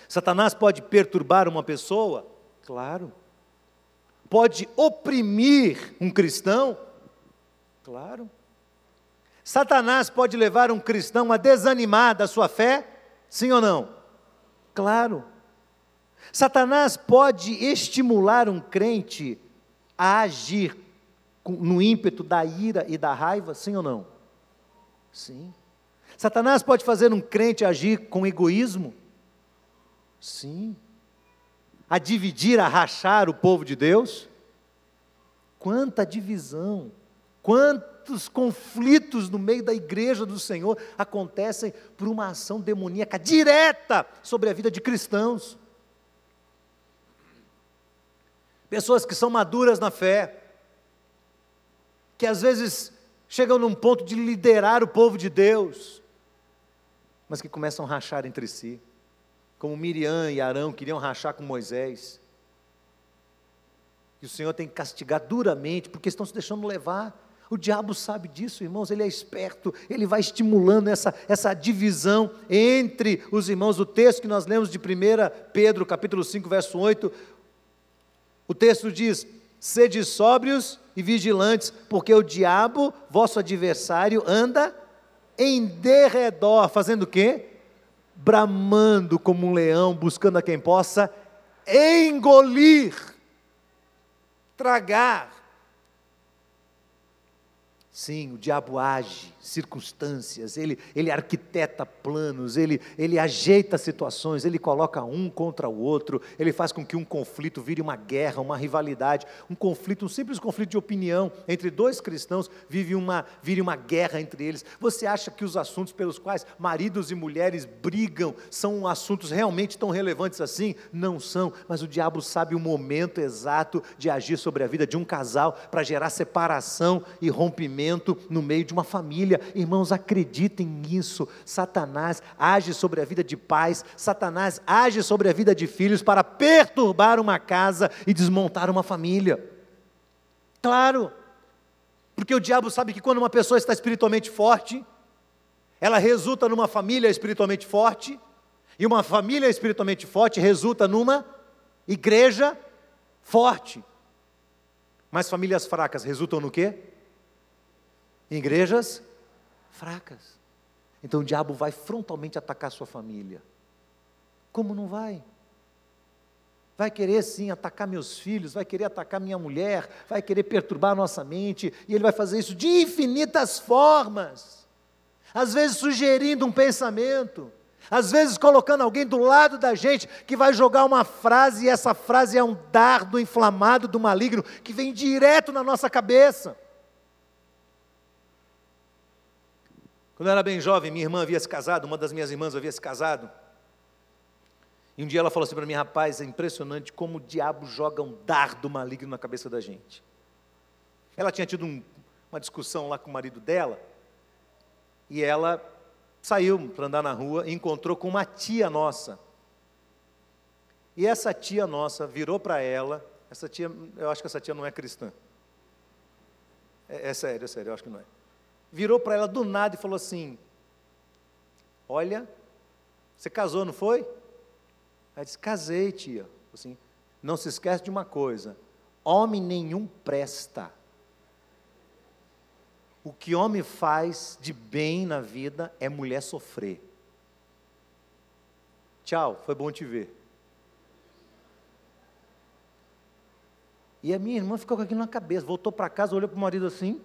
Satanás pode perturbar uma pessoa? Claro. Pode oprimir um cristão? Claro. Satanás pode levar um cristão a desanimar da sua fé? Sim ou não? Claro. Satanás pode estimular um crente a agir no ímpeto da ira e da raiva? Sim ou não? Sim. Satanás pode fazer um crente agir com egoísmo? Sim. a dividir, a rachar o povo de Deus? Quanta divisão, quantos conflitos no meio da igreja do Senhor acontecem por uma ação demoníaca direta sobre a vida de cristãos. Pessoas que são maduras na fé, que às vezes chegam num ponto de liderar o povo de Deus, mas que começam a rachar entre si, como Miriam e Arão queriam rachar com Moisés. E o Senhor tem que castigar duramente, porque estão se deixando levar. O diabo sabe disso, irmãos, ele é esperto, ele vai estimulando essa divisão entre os irmãos. O texto que nós lemos de 1 Pedro, capítulo 5, verso 8, o texto diz: sede sóbrios e vigilantes, porque o diabo, vosso adversário, anda em derredor, fazendo o quê? Bramando como um leão, buscando a quem possa engolir, tragar. Sim, o diabo age, circunstâncias, ele arquiteta planos, ele ajeita situações, ele coloca um contra o outro, ele faz com que um conflito vire uma guerra, uma rivalidade, um simples conflito de opinião entre dois cristãos, vire uma guerra entre eles. Você acha que os assuntos pelos quais maridos e mulheres brigam são assuntos realmente tão relevantes assim? Não são, mas o diabo sabe o momento exato de agir sobre a vida de um casal para gerar separação e rompimento no meio de uma família. Irmãos, acreditem nisso. Satanás age sobre a vida de pais, Satanás age sobre a vida de filhos para perturbar uma casa e desmontar uma família. Claro, porque o diabo sabe que quando uma pessoa está espiritualmente forte, ela resulta numa família espiritualmente forte, e uma família espiritualmente forte resulta numa igreja forte. Mas famílias fracas resultam no quê? Igrejas fracas. Então o diabo vai frontalmente atacar a sua família. Como não vai? Vai querer sim atacar meus filhos, vai querer atacar minha mulher, vai querer perturbar a nossa mente, e ele vai fazer isso de infinitas formas. Às vezes sugerindo um pensamento, às vezes colocando alguém do lado da gente que vai jogar uma frase, e essa frase é um dardo inflamado do maligno que vem direto na nossa cabeça. Quando eu era bem jovem, minha irmã havia se casado, uma das minhas irmãs havia se casado, e um dia ela falou assim para mim: rapaz, é impressionante como o diabo joga um dardo maligno na cabeça da gente. Ela tinha tido uma discussão lá com o marido dela, e ela saiu para andar na rua e encontrou com uma tia nossa, e essa tia nossa virou para ela, eu acho que essa tia não é cristã, é sério, eu acho que não é. Virou para ela do nada e falou assim: olha, você casou, não foi? Ela disse: casei, tia. Assim, não se esquece de uma coisa: homem nenhum presta. O que homem faz de bem na vida é mulher sofrer. Tchau, foi bom te ver. E a minha irmã ficou com aquilo na cabeça, voltou para casa, olhou para o marido assim.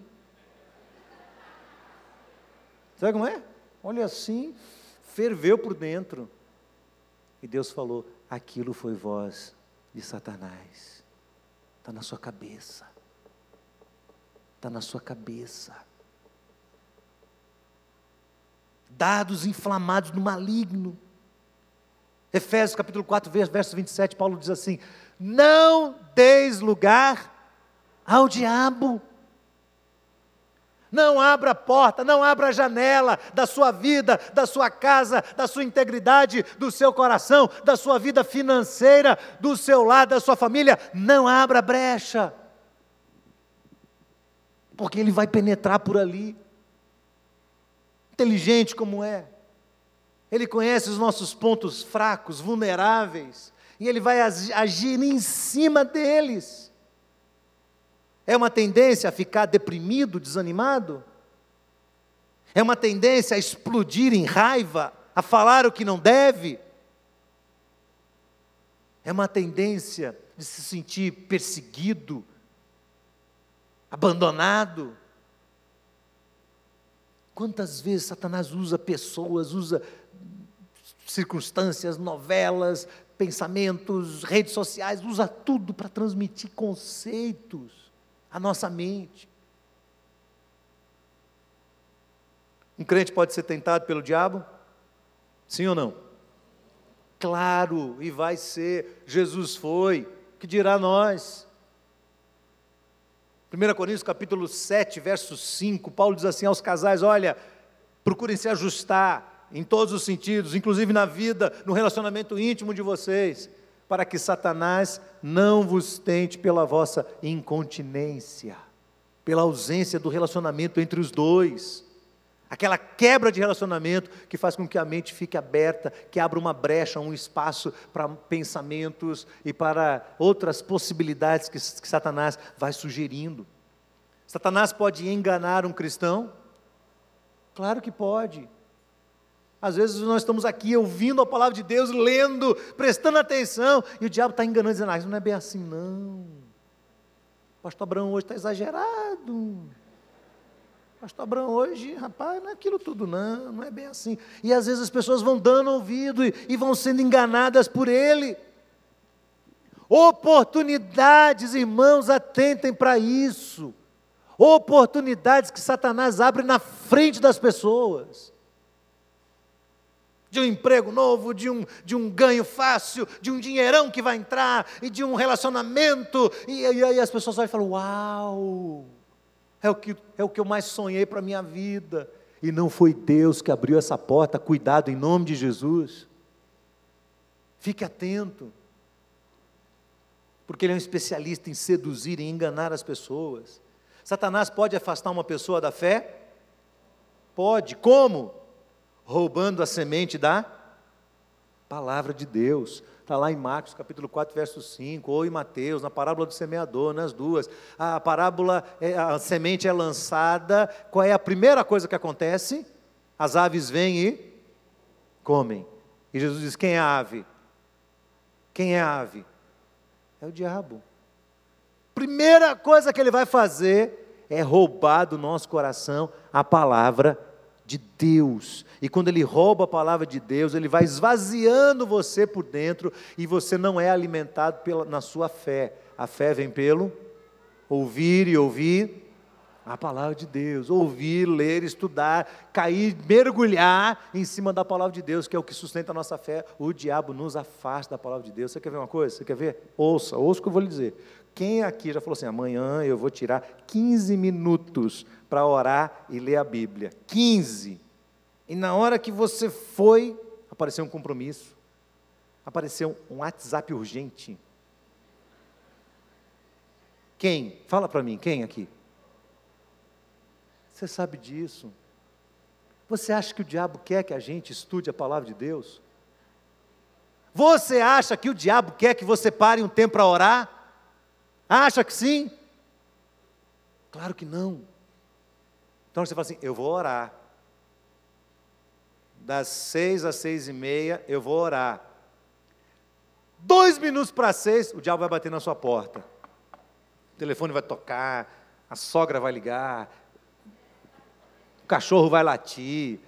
Sabe como é? Olha assim, ferveu por dentro. E Deus falou: aquilo foi voz de Satanás. Está na sua cabeça. Está na sua cabeça. Dados inflamados no maligno. Efésios capítulo 4, verso 27, Paulo diz assim: não deis lugar ao diabo. Não abra a porta, não abra a janela da sua vida, da sua casa, da sua integridade, do seu coração, da sua vida financeira, do seu lar, da sua família. Não abra brecha, porque ele vai penetrar por ali. Inteligente como é, ele conhece os nossos pontos fracos, vulneráveis, e ele vai agir em cima deles. É uma tendência a ficar deprimido, desanimado? É uma tendência a explodir em raiva, a falar o que não deve? É uma tendência de se sentir perseguido, abandonado? Quantas vezes Satanás usa pessoas, usa circunstâncias, novelas, pensamentos, redes sociais, usa tudo para transmitir conceitos à nossa mente. Um crente pode ser tentado pelo diabo? Sim ou não? Claro, e vai ser. Jesus foi, que dirá nós? 1 Coríntios capítulo 7, verso 5, Paulo diz assim aos casais: olha, procurem se ajustar em todos os sentidos, inclusive na vida, no relacionamento íntimo de vocês, para que Satanás não vos tente pela vossa incontinência, pela ausência do relacionamento entre os dois, aquela quebra de relacionamento que faz com que a mente fique aberta, que abra uma brecha, um espaço para pensamentos e para outras possibilidades que Satanás vai sugerindo. Satanás pode enganar um cristão? Claro que pode. Às vezes nós estamos aqui ouvindo a palavra de Deus, lendo, prestando atenção, e o diabo está enganando, dizendo: isso não é bem assim não. O pastor Abraão hoje está exagerado. Pastor Abraão hoje, rapaz, não é aquilo tudo não, não é bem assim. E às vezes as pessoas vão dando ouvido e vão sendo enganadas por ele. Oportunidades, irmãos, atentem para isso. Oportunidades que Satanás abre na frente das pessoas. De um emprego novo, de um ganho fácil, de um dinheirão que vai entrar, e de um relacionamento, e aí as pessoas olham e falam: uau! É o que eu mais sonhei para a minha vida. E não foi Deus que abriu essa porta. Cuidado, em nome de Jesus. Fique atento. Porque Ele é um especialista em seduzir e enganar as pessoas. Satanás pode afastar uma pessoa da fé? Pode. Como? Roubando a semente da palavra de Deus. Está lá em Marcos capítulo 4, verso 5, ou em Mateus, na parábola do semeador, nas duas. A parábola, a semente é lançada, qual é a primeira coisa que acontece? As aves vêm e comem. E Jesus diz: quem é a ave? Quem é a ave? É o diabo. Primeira coisa que ele vai fazer é roubar do nosso coração a palavra de Deus. E quando ele rouba a palavra de Deus, ele vai esvaziando você por dentro, e você não é alimentado na sua fé. A fé vem pelo ouvir e ouvir a palavra de Deus. Ouvir, ler, estudar, cair, mergulhar em cima da palavra de Deus, que é o que sustenta a nossa fé. O diabo nos afasta da palavra de Deus. Você quer ver uma coisa? Você quer ver? Ouça o que eu vou lhe dizer. Quem aqui já falou assim: amanhã eu vou tirar 15 minutos para orar e ler a Bíblia? 15. E na hora que você foi, apareceu um compromisso, apareceu um WhatsApp urgente. Quem? Fala para mim, quem aqui? Você sabe disso? Você acha que o diabo quer que a gente estude a palavra de Deus? Você acha que o diabo quer que você pare um tempo para orar? Acha que sim? Claro que não. Então você fala assim: eu vou orar. Das 6 às 6:30 eu vou orar. 2 minutos para 6, o diabo vai bater na sua porta. O telefone vai tocar, a sogra vai ligar, o cachorro vai latir,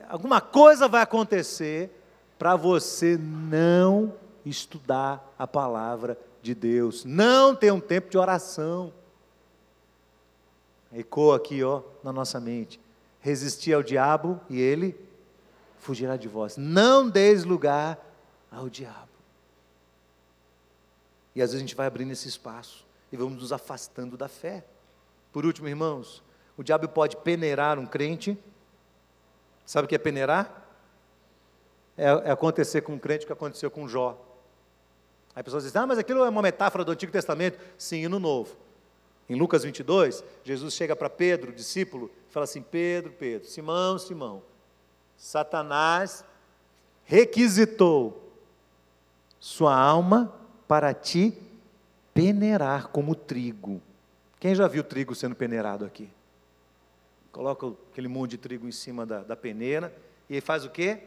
alguma coisa vai acontecer para você não estudar a palavra de Deus, não ter um tempo de oração. Ecoa aqui, na nossa mente: resistir ao diabo e ele fugirá de vós. Não deis lugar ao diabo. E às vezes a gente vai abrindo esse espaço e vamos nos afastando da fé. Por último, irmãos, o diabo pode peneirar um crente. Sabe o que é peneirar? É acontecer com um crente o que aconteceu com Jó. Aí pessoas dizem: mas aquilo é uma metáfora do Antigo Testamento. Sim, e no Novo. Em Lucas 22, Jesus chega para Pedro, o discípulo, e fala assim: Pedro, Simão, Satanás requisitou sua alma para te peneirar como trigo. Quem já viu trigo sendo peneirado aqui? Coloca aquele monte de trigo em cima da peneira, e ele faz o quê?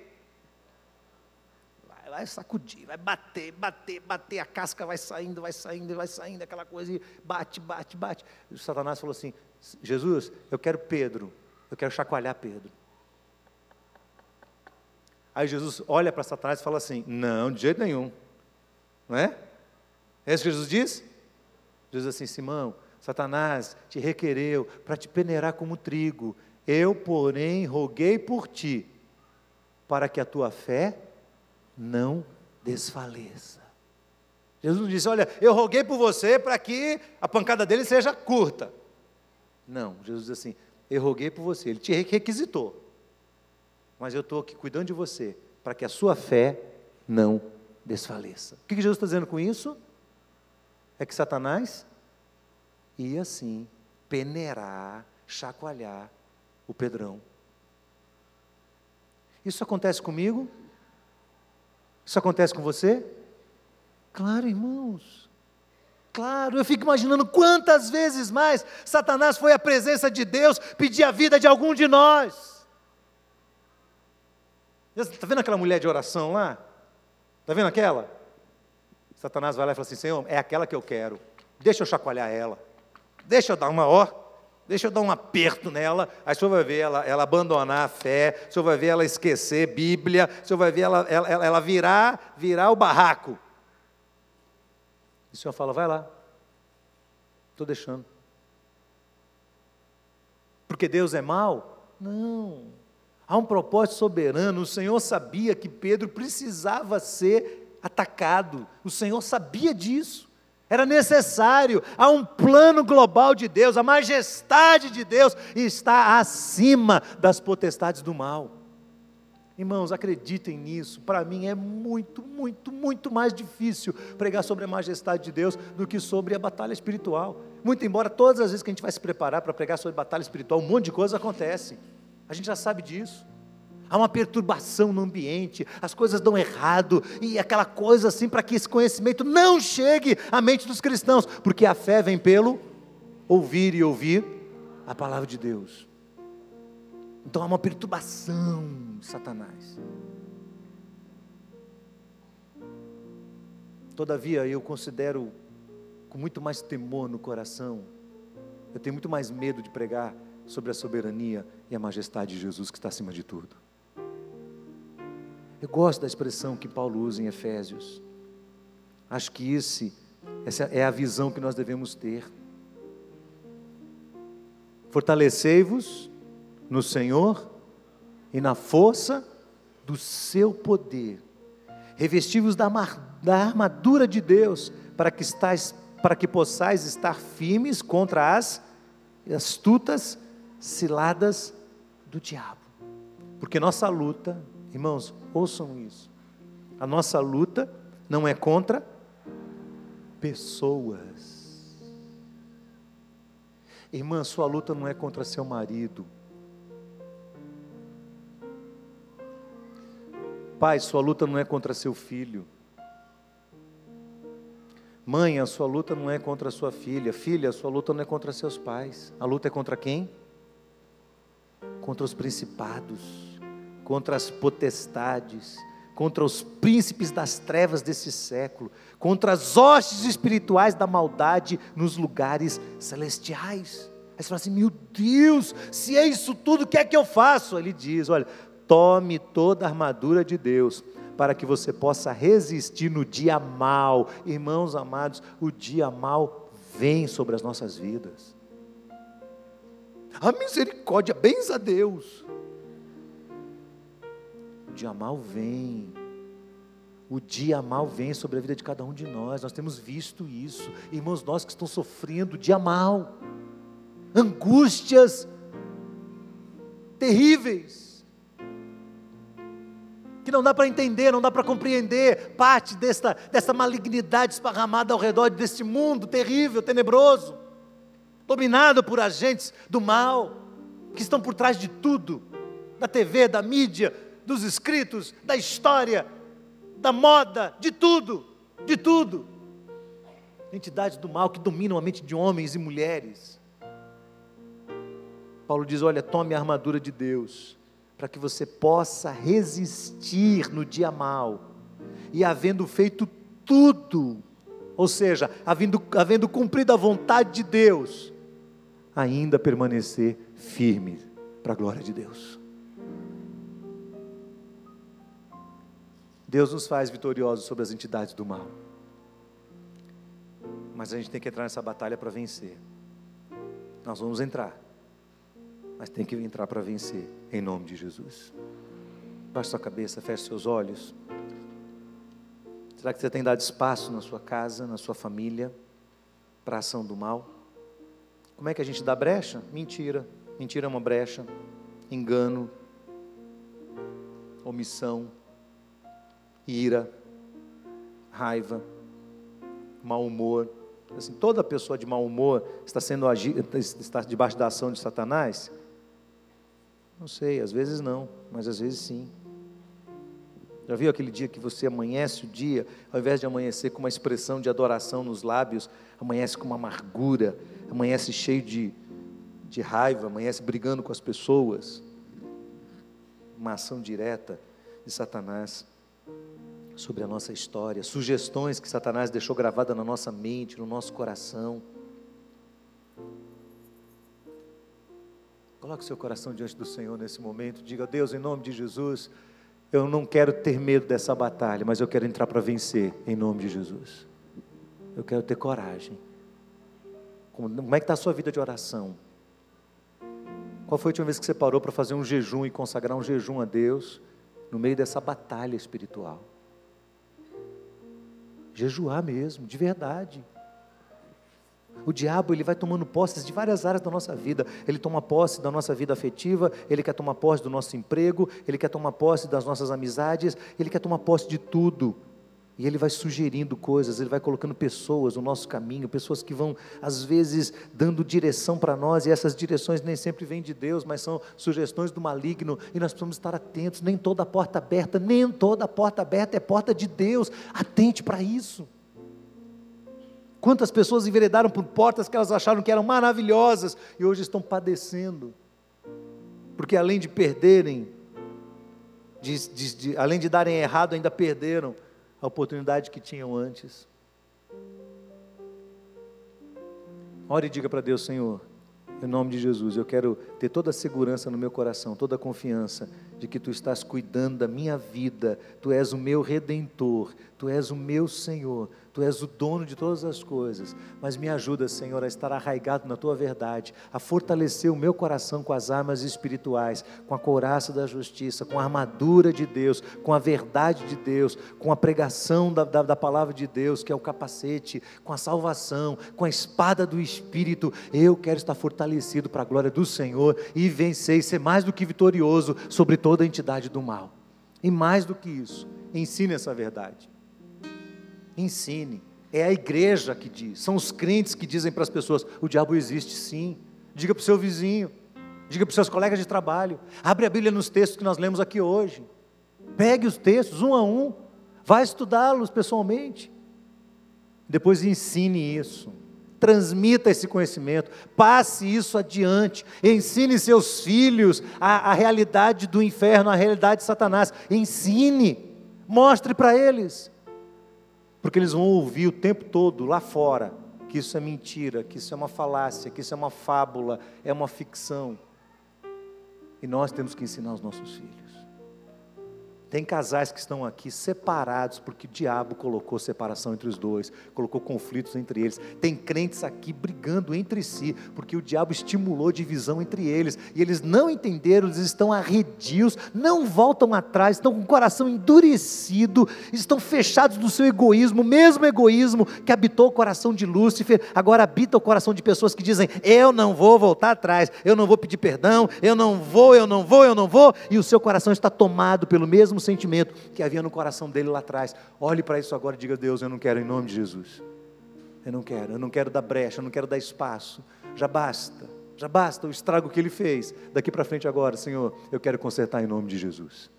Vai sacudir, vai bater, a casca vai saindo, aquela coisa, e bate. E o Satanás falou assim: Jesus, eu quero chacoalhar Pedro. Aí Jesus olha para Satanás e fala assim: não, de jeito nenhum, Não é? É isso que Jesus diz? Jesus diz assim: Simão, Satanás te requereu para te peneirar como trigo. Eu, porém, roguei por ti, para que a tua fé não desfaleça. Jesus disse: olha, eu roguei por você para que a pancada dele seja curta. Não, Jesus diz assim: eu roguei por você, ele te requisitou, mas eu estou aqui cuidando de você, para que a sua fé não desfaleça. O que Jesus está dizendo com isso? É que Satanás ia sim peneirar, chacoalhar o Pedrão. Isso acontece comigo? Isso acontece com você? Claro, irmãos. Claro, eu fico imaginando quantas vezes mais Satanás foi à presença de Deus pedir a vida de algum de nós. Está vendo aquela mulher de oração lá? Está vendo aquela? Satanás vai lá e fala assim: Senhor, é aquela que eu quero. Deixa eu chacoalhar ela. Deixa eu dar deixa eu dar um aperto nela. Aí o senhor vai ver ela abandonar a fé, o senhor vai ver ela esquecer Bíblia, o senhor vai ver ela virar o barraco. E o senhor fala: vai lá, estou deixando. Porque Deus é mau? Não. Há um propósito soberano. O Senhor sabia que Pedro precisava ser atacado. O Senhor sabia disso. Era necessário. Há um plano global de Deus. A majestade de Deus está acima das potestades do mal. Irmãos, acreditem nisso. Para mim é muito, muito, muito mais difícil pregar sobre a majestade de Deus do que sobre a batalha espiritual. Muito embora todas as vezes que a gente vai se preparar para pregar sobre batalha espiritual, um monte de coisa acontece. A gente já sabe disso. Há uma perturbação no ambiente, as coisas dão errado, e aquela coisa assim, para que esse conhecimento não chegue à mente dos cristãos, porque a fé vem pelo ouvir e ouvir a palavra de Deus. Então há uma perturbação de Satanás. Todavia eu considero com muito mais temor no coração, eu tenho muito mais medo de pregar sobre a soberania e a majestade de Jesus, que está acima de tudo. Eu gosto da expressão que Paulo usa em Efésios. Acho que essa é a visão que nós devemos ter. Fortalecei-vos no Senhor e na força do seu poder. Revesti-vos da armadura de Deus, para que possais estar firmes contra as astutas ciladas do diabo. Porque nossa luta, irmãos, ouçam isso, a nossa luta não é contra pessoas. Irmã, sua luta não é contra seu marido. Pai, sua luta não é contra seu filho. Mãe, a sua luta não é contra sua filha. Filha, a sua luta não é contra seus pais. A luta é contra quem? Contra os principados, contra as potestades, contra os príncipes das trevas desse século, contra as hostes espirituais da maldade nos lugares celestiais. Aí você fala assim: meu Deus, se é isso tudo, o que é que eu faço? Ele diz: olha, tome toda a armadura de Deus, para que você possa resistir no dia mau. Irmãos amados, o dia mau vem sobre as nossas vidas. A misericórdia, bens a Deus. O dia mau vem. O dia mau vem sobre a vida de cada um de nós. Nós temos visto isso. Irmãos, nós que estão sofrendo o dia mau, angústias terríveis, que não dá para entender, não dá para compreender, parte dessa malignidade esparramada ao redor desse mundo terrível, tenebroso, dominado por agentes do mal, que estão por trás de tudo, da TV, da mídia, dos escritos, da história, da moda, de tudo, entidades do mal que dominam a mente de homens e mulheres. Paulo diz: olha, tome a armadura de Deus, para que você possa resistir no dia mau, e havendo feito tudo, ou seja, havendo cumprido a vontade de Deus, ainda permanecer firme para a glória de Deus. Deus nos faz vitoriosos sobre as entidades do mal. Mas a gente tem que entrar nessa batalha para vencer. Nós vamos entrar, mas tem que entrar para vencer, em nome de Jesus. Baixe sua cabeça, feche seus olhos. Será que você tem dado espaço na sua casa, na sua família, para a ação do mal? Como é que a gente dá brecha? Mentira. Mentira é uma brecha. Engano, omissão, ira, raiva, mau humor. Assim, toda pessoa de mau humor está debaixo da ação de Satanás? Não sei, às vezes não, mas às vezes sim. Já viu aquele dia que você amanhece o dia, ao invés de amanhecer com uma expressão de adoração nos lábios, amanhece com uma amargura, amanhece cheio de raiva, amanhece brigando com as pessoas? Uma ação direta de Satanás sobre a nossa história, sugestões que Satanás deixou gravadas na nossa mente, no nosso coração. Coloque seu coração diante do Senhor nesse momento, diga: Deus, em nome de Jesus, eu não quero ter medo dessa batalha, mas eu quero entrar para vencer, em nome de Jesus. Eu quero ter coragem. Como é que está a sua vida de oração? Qual foi a última vez que você parou para fazer um jejum e consagrar um jejum a Deus, no meio dessa batalha espiritual? Jejuar mesmo, de verdade. O diabo, ele vai tomando posse de várias áreas da nossa vida. Ele toma posse da nossa vida afetiva, ele quer tomar posse do nosso emprego, ele quer tomar posse das nossas amizades, ele quer tomar posse de tudo. E ele vai sugerindo coisas, ele vai colocando pessoas no nosso caminho, pessoas que vão, às vezes, dando direção para nós, e essas direções nem sempre vêm de Deus, mas são sugestões do maligno, e nós precisamos estar atentos. Nem toda porta aberta é porta de Deus. Atente para isso. Quantas pessoas enveredaram por portas que elas acharam que eram maravilhosas, e hoje estão padecendo, porque além de perderem, além de darem errado, ainda perderam a oportunidade que tinham antes. Ore e diga para Deus: Senhor, em nome de Jesus, eu quero ter toda a segurança no meu coração, toda a confiança de que Tu estás cuidando da minha vida, Tu és o meu Redentor, Tu és o meu Senhor, Tu és o dono de todas as coisas, mas me ajuda, Senhor, a estar arraigado na Tua verdade, a fortalecer o meu coração com as armas espirituais, com a couraça da justiça, com a armadura de Deus, com a verdade de Deus, com a pregação da palavra de Deus, que é o capacete, com a salvação, com a espada do Espírito. Eu quero estar fortalecido para a glória do Senhor e vencer e ser mais do que vitorioso sobre toda a entidade do mal. E mais do que isso, ensine essa verdade. Ensine. É a igreja que diz, são os crentes que dizem para as pessoas: o diabo existe sim. Diga para o seu vizinho, diga para os seus colegas de trabalho. Abre a Bíblia nos textos que nós lemos aqui hoje, pegue os textos um a um, vai estudá-los pessoalmente, depois ensine isso, transmita esse conhecimento, passe isso adiante, ensine seus filhos a realidade do inferno, a realidade de Satanás. Ensine, mostre para eles, porque eles vão ouvir o tempo todo lá fora que isso é mentira, que isso é uma falácia, que isso é uma fábula, é uma ficção. E nós temos que ensinar os nossos filhos. Tem casais que estão aqui separados porque o diabo colocou separação entre os dois, colocou conflitos entre eles. Tem crentes aqui brigando entre si, porque o diabo estimulou divisão entre eles, e eles não entenderam, eles estão arredios, não voltam atrás, estão com o coração endurecido, estão fechados no seu egoísmo, o mesmo egoísmo que habitou o coração de Lúcifer, agora habita o coração de pessoas que dizem: eu não vou voltar atrás, eu não vou pedir perdão, eu não vou, e o seu coração está tomado pelo mesmo sentimento que havia no coração dele lá atrás. Olhe para isso agora e diga: Deus, eu não quero, em nome de Jesus. Eu não quero dar brecha, eu não quero dar espaço. Já basta o estrago que ele fez. Daqui para frente agora, Senhor, eu quero consertar em nome de Jesus.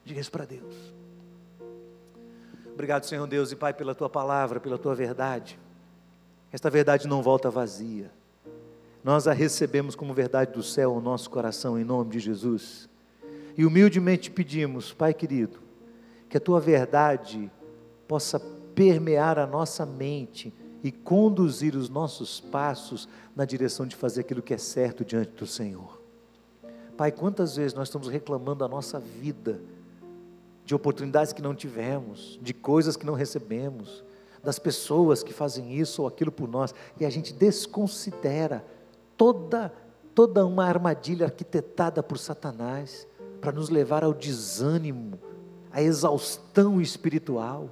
Diga isso para Deus. Obrigado, Senhor Deus e Pai, pela Tua palavra, pela Tua verdade. Esta verdade não volta vazia. Nós a recebemos como verdade do céu ao nosso coração, em nome de Jesus. E humildemente pedimos, Pai querido, que a Tua verdade possa permear a nossa mente e conduzir os nossos passos na direção de fazer aquilo que é certo diante do Senhor. Pai, quantas vezes nós estamos reclamando da nossa vida, de oportunidades que não tivemos, de coisas que não recebemos, das pessoas que fazem isso ou aquilo por nós, e a gente desconsidera toda uma armadilha arquitetada por Satanás, para nos levar ao desânimo, à exaustão espiritual,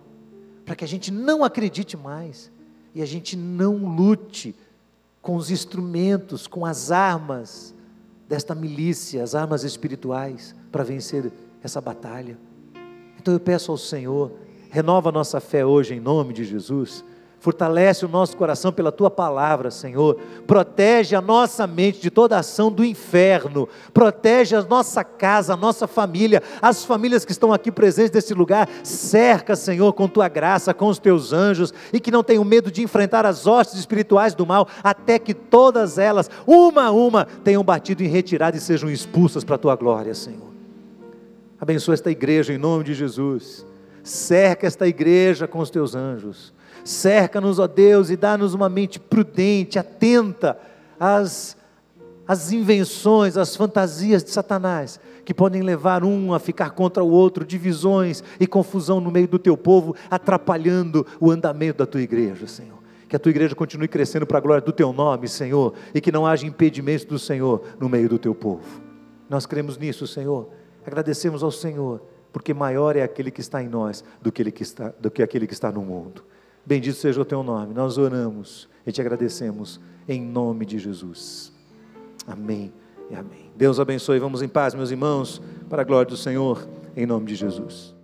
para que a gente não acredite mais, e a gente não lute com os instrumentos, com as armas desta milícia, as armas espirituais, para vencer essa batalha. Então eu peço ao Senhor, renova a nossa fé hoje em nome de Jesus, fortalece o nosso coração pela Tua palavra, Senhor, protege a nossa mente de toda ação do inferno, protege a nossa casa, a nossa família, as famílias que estão aqui presentes nesse lugar, cerca, Senhor, com Tua graça, com os Teus anjos, e que não tenham medo de enfrentar as hostes espirituais do mal, até que todas elas, uma a uma, tenham batido em retirada e sejam expulsas para a Tua glória, Senhor. Abençoa esta igreja em nome de Jesus, cerca esta igreja com os Teus anjos, cerca-nos, ó Deus, e dá-nos uma mente prudente, atenta às invenções, às fantasias de Satanás, que podem levar um a ficar contra o outro, divisões e confusão no meio do Teu povo, atrapalhando o andamento da Tua igreja, Senhor. Que a Tua igreja continue crescendo para a glória do Teu nome, Senhor, e que não haja impedimentos do Senhor no meio do Teu povo. Nós cremos nisso, Senhor, agradecemos ao Senhor, porque maior é aquele que está em nós do que aquele que está no mundo. Bendito seja o Teu nome, nós oramos e Te agradecemos em nome de Jesus, amém e amém. Deus abençoe, vamos em paz, meus irmãos, para a glória do Senhor, em nome de Jesus.